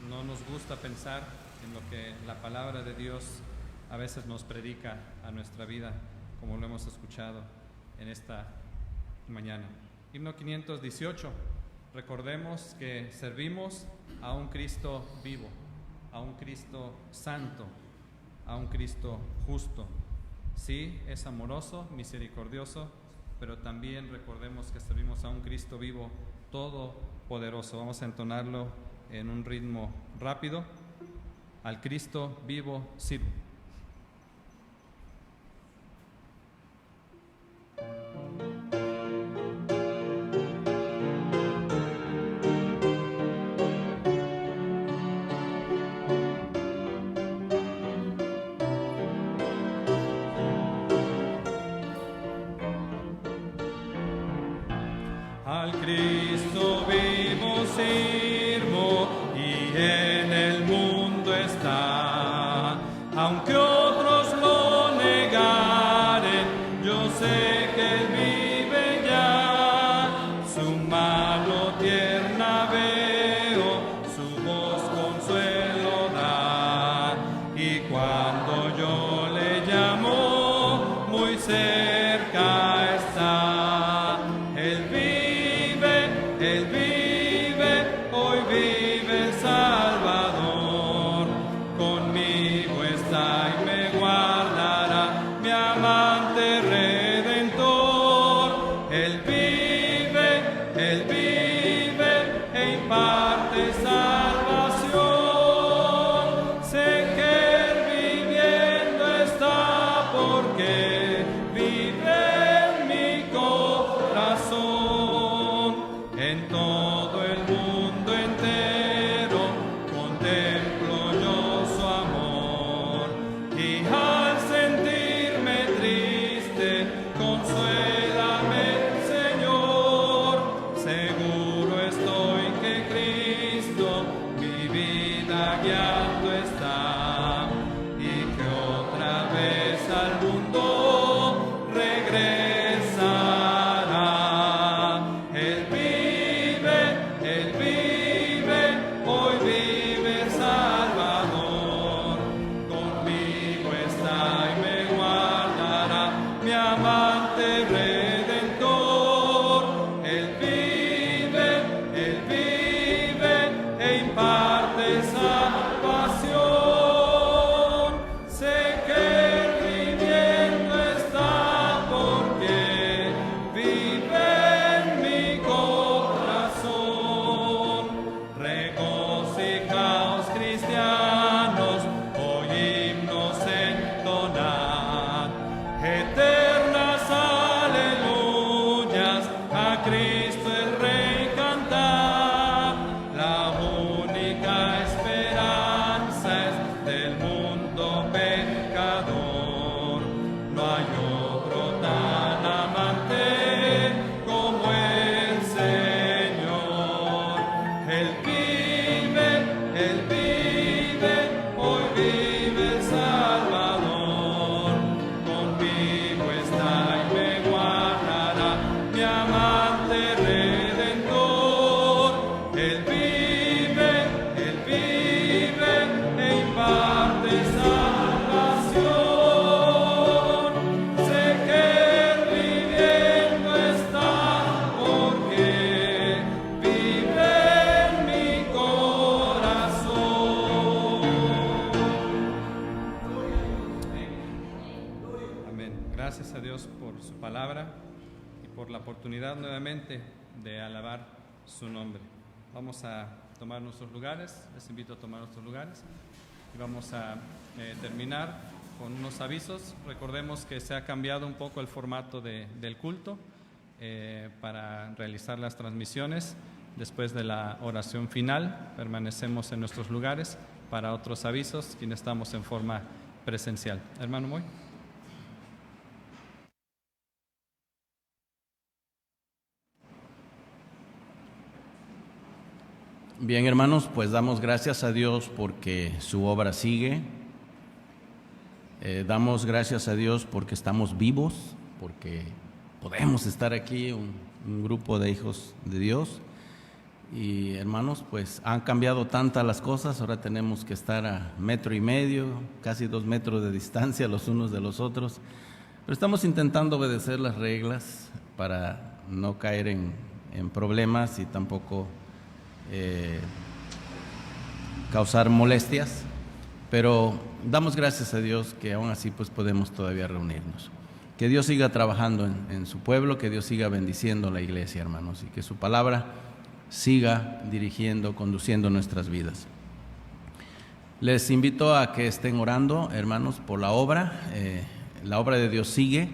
No nos gusta pensar en lo que la palabra de Dios a veces nos predica a nuestra vida, como lo hemos escuchado en esta mañana. Himno 518. Recordemos que servimos a un Cristo vivo, a un Cristo santo, a a un Cristo justo. Sí, es amoroso, misericordioso, pero también recordemos que servimos a un Cristo vivo, todopoderoso. Vamos a entonarlo en un ritmo rápido. Al Cristo vivo sirvo. Al Cristo vivo sirvo y en el mundo está. Aunque otros lo negaren, yo sé que Él vive ya. Su mano tierna veo, su voz consuelo da. Y cuando yo le llamo, muy cerca está. Él vive, hoy vive el Salvador. Conmigo está y me guardará, mi amante Redentor. Él vive e imparte salvación. Sé que Él viviendo está porque vive en mi corazón. En todo el mundo entero contemplo yo su amor, y al sentirme triste, consuélame, Señor. Seguro estoy que Cristo mi vida guiando está, y que otra vez al mundo regresará. Él vive, hoy vive el Salvador. Conmigo está y me guardará, mi amante Redentor. Él vive e imparte salvación. Sé que Él viviendo está porque vive en mi corazón. Regocijaos, cristianos, hoy himnos entonad, eternas aleluyas, a Cristo el Rey cantad. La única esperanza es del mundo pecador. No hay otro tan amante como el Señor. Él vive, hoy vive el Salvador. Conmigo está y me guardará, mi amante Redentor. Él vive e imparte salvación. Sé que Él viviendo está porque vive en mi corazón. Amén. Gracias a Dios por su palabra y por la oportunidad nuevamente de alabar su nombre. Vamos a tomar nuestros lugares, les invito a tomar nuestros lugares y vamos a terminar con unos avisos. Recordemos que se ha cambiado un poco el formato del culto para realizar las transmisiones. Después de la oración final, permanecemos en nuestros lugares para otros avisos, quienes estamos en forma presencial. Hermano Moy. Bien, hermanos, pues damos gracias a Dios porque su obra sigue. Damos gracias a Dios porque estamos vivos, porque podemos estar aquí, un grupo de hijos de Dios. Y hermanos, pues han cambiado tantas las cosas, ahora tenemos que estar a 1,5 metros, casi 2 metros de distancia los unos de los otros. Pero estamos intentando obedecer las reglas para no caer en problemas y tampoco causar molestias. pero damos gracias a Dios que aún así pues podemos todavía reunirnos. Que Dios siga trabajando en su pueblo, que Dios siga bendiciendo la iglesia, hermanos, y que su palabra siga dirigiendo, conduciendo nuestras vidas. Les invito a que estén orando, hermanos, por la obra. La obra de Dios sigue,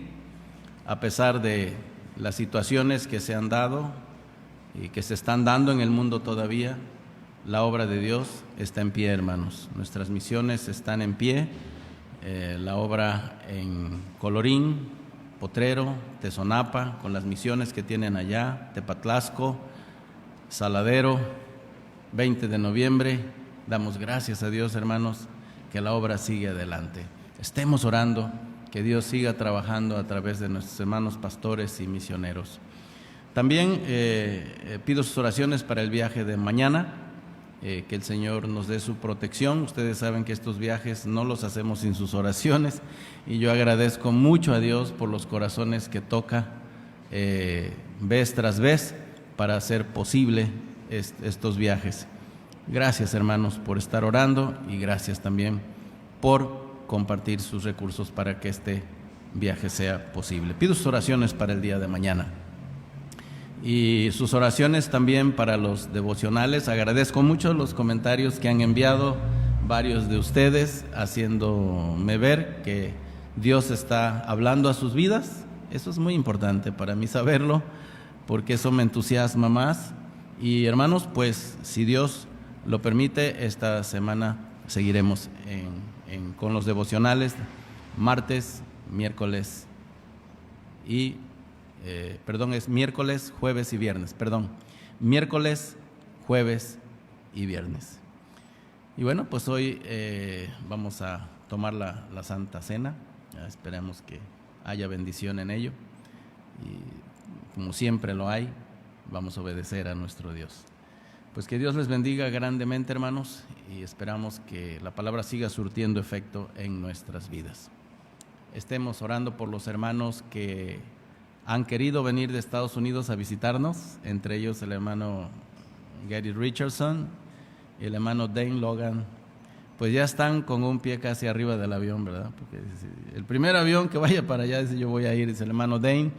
a pesar de las situaciones que se han dado y que se están dando en el mundo todavía. La obra de Dios está en pie, hermanos. Nuestras misiones están en pie. La obra en Colorín, Potrero, Tezonapa, con las misiones que tienen allá, Tepatlasco, Saladero, 20 de noviembre. Damos gracias a Dios, hermanos, que la obra sigue adelante. Estemos orando, que Dios siga trabajando a través de nuestros hermanos pastores y misioneros. También pido sus oraciones para el viaje de mañana. Que el Señor nos dé su protección. Ustedes saben que estos viajes no los hacemos sin sus oraciones, y yo agradezco mucho a Dios por los corazones que toca vez tras vez para hacer posible estos viajes. Gracias, hermanos, por estar orando, y gracias también por compartir sus recursos para que este viaje sea posible. Pido sus oraciones para el día de mañana y sus oraciones también para los devocionales. Agradezco mucho los comentarios que han enviado varios de ustedes, haciéndome ver que Dios está hablando a sus vidas. Eso es muy importante para mí saberlo, porque eso me entusiasma más. Y hermanos, pues si Dios lo permite, esta semana seguiremos con los devocionales martes, miércoles y es miércoles, jueves y viernes, miércoles, jueves y viernes. Y bueno, pues hoy vamos a tomar la Santa Cena. Esperemos que haya bendición en ello, y como siempre lo hay, vamos a obedecer a nuestro Dios. Pues que Dios les bendiga grandemente, hermanos, y esperamos que la palabra siga surtiendo efecto en nuestras vidas. Estemos orando por los hermanos que han querido venir de Estados Unidos a visitarnos, entre ellos el hermano Gary Richardson y el hermano Dane Logan. Pues ya están con un pie casi arriba del avión, ¿verdad? Porque el primer avión que vaya para allá, dice, yo voy a ir. Dice el hermano Dane,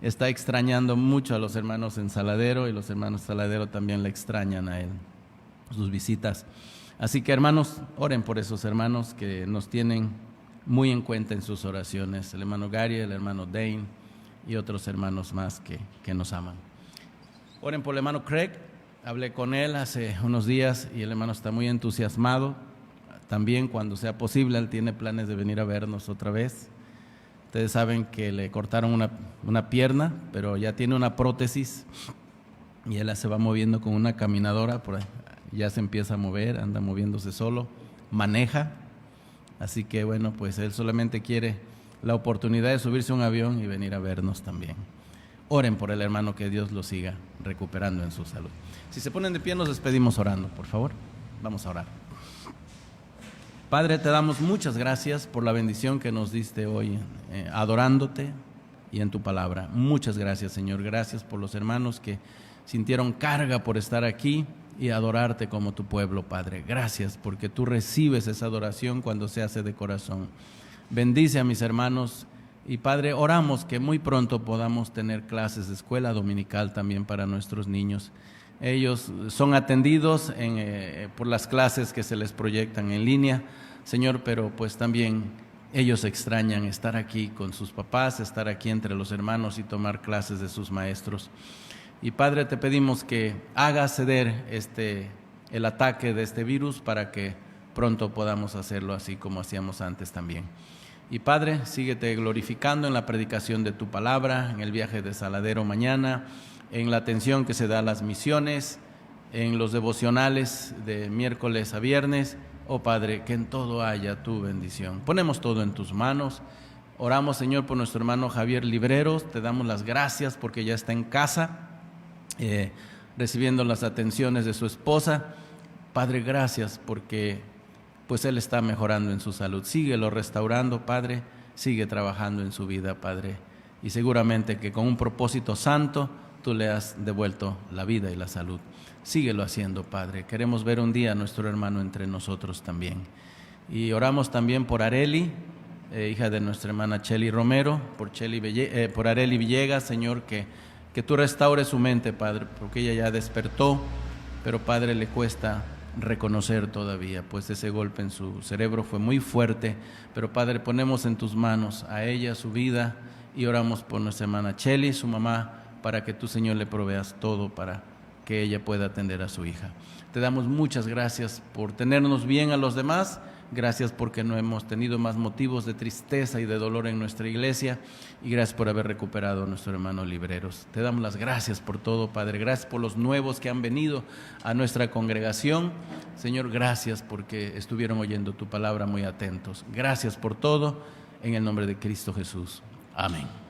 está extrañando mucho a los hermanos en Saladero, y los hermanos Saladero también le extrañan a él, sus visitas. Así que, hermanos, oren por esos hermanos que nos tienen muy en cuenta en sus oraciones. El hermano Gary, el hermano Dane y otros hermanos más que nos aman. Oren por el hermano Craig. Hablé con él hace unos días y el hermano está muy entusiasmado. También, cuando sea posible, él tiene planes de venir a vernos otra vez. Ustedes saben que le cortaron una pierna, pero ya tiene una prótesis y él se va moviendo con una caminadora, por ahí. Ya se empieza a mover, anda moviéndose solo, maneja. Así que bueno, pues él solamente quiere la oportunidad de subirse a un avión y venir a vernos también. Oren por el hermano, que Dios lo siga recuperando en su salud. Si se ponen de pie, nos despedimos orando, por favor. Vamos a orar. Padre, te damos muchas gracias por la bendición que nos diste hoy, adorándote y en tu palabra. Muchas gracias, Señor. Gracias por los hermanos que sintieron carga por estar aquí y adorarte como tu pueblo, Padre. Gracias, porque tú recibes esa adoración cuando se hace de corazón. Bendice a mis hermanos y, Padre, oramos que muy pronto podamos tener clases de escuela dominical también para nuestros niños. Ellos son atendidos por las clases que se les proyectan en línea, Señor, pero pues también ellos extrañan estar aquí con sus papás, estar aquí entre los hermanos y tomar clases de sus maestros. Y Padre, te pedimos que haga ceder el ataque de este virus para que pronto podamos hacerlo así como hacíamos antes también. Y Padre, síguete glorificando en la predicación de tu palabra, en el viaje de Saladero mañana, en la atención que se da a las misiones, en los devocionales de miércoles a viernes. Oh Padre, que en todo haya tu bendición. Ponemos todo en tus manos. Oramos, Señor, por nuestro hermano Javier Libreros. Te damos las gracias porque ya está en casa, recibiendo las atenciones de su esposa. Padre, gracias porque pues él está mejorando en su salud. Síguelo restaurando, Padre. Sigue trabajando en su vida, Padre. Y seguramente que con un propósito santo tú le has devuelto la vida y la salud. Síguelo haciendo, Padre. Queremos ver un día a nuestro hermano entre nosotros también. Y oramos también por Areli, hija de nuestra hermana Chely Romero, por Areli Villegas, Señor, que tú restaures su mente, Padre, porque ella ya despertó, pero Padre, le cuesta reconocer todavía, pues ese golpe en su cerebro fue muy fuerte. Pero Padre, ponemos en tus manos a ella, su vida, y oramos por nuestra hermana Chely, su mamá, para que tú, Señor, le proveas todo para que ella pueda atender a su hija. Te damos muchas gracias por tenernos bien a los demás. Gracias porque no hemos tenido más motivos de tristeza y de dolor en nuestra iglesia, y gracias por haber recuperado a nuestro hermano Libreros. Te damos las gracias por todo, Padre. Gracias por los nuevos que han venido a nuestra congregación. Señor, gracias porque estuvieron oyendo tu palabra muy atentos. Gracias por todo, en el nombre de Cristo Jesús. Amén.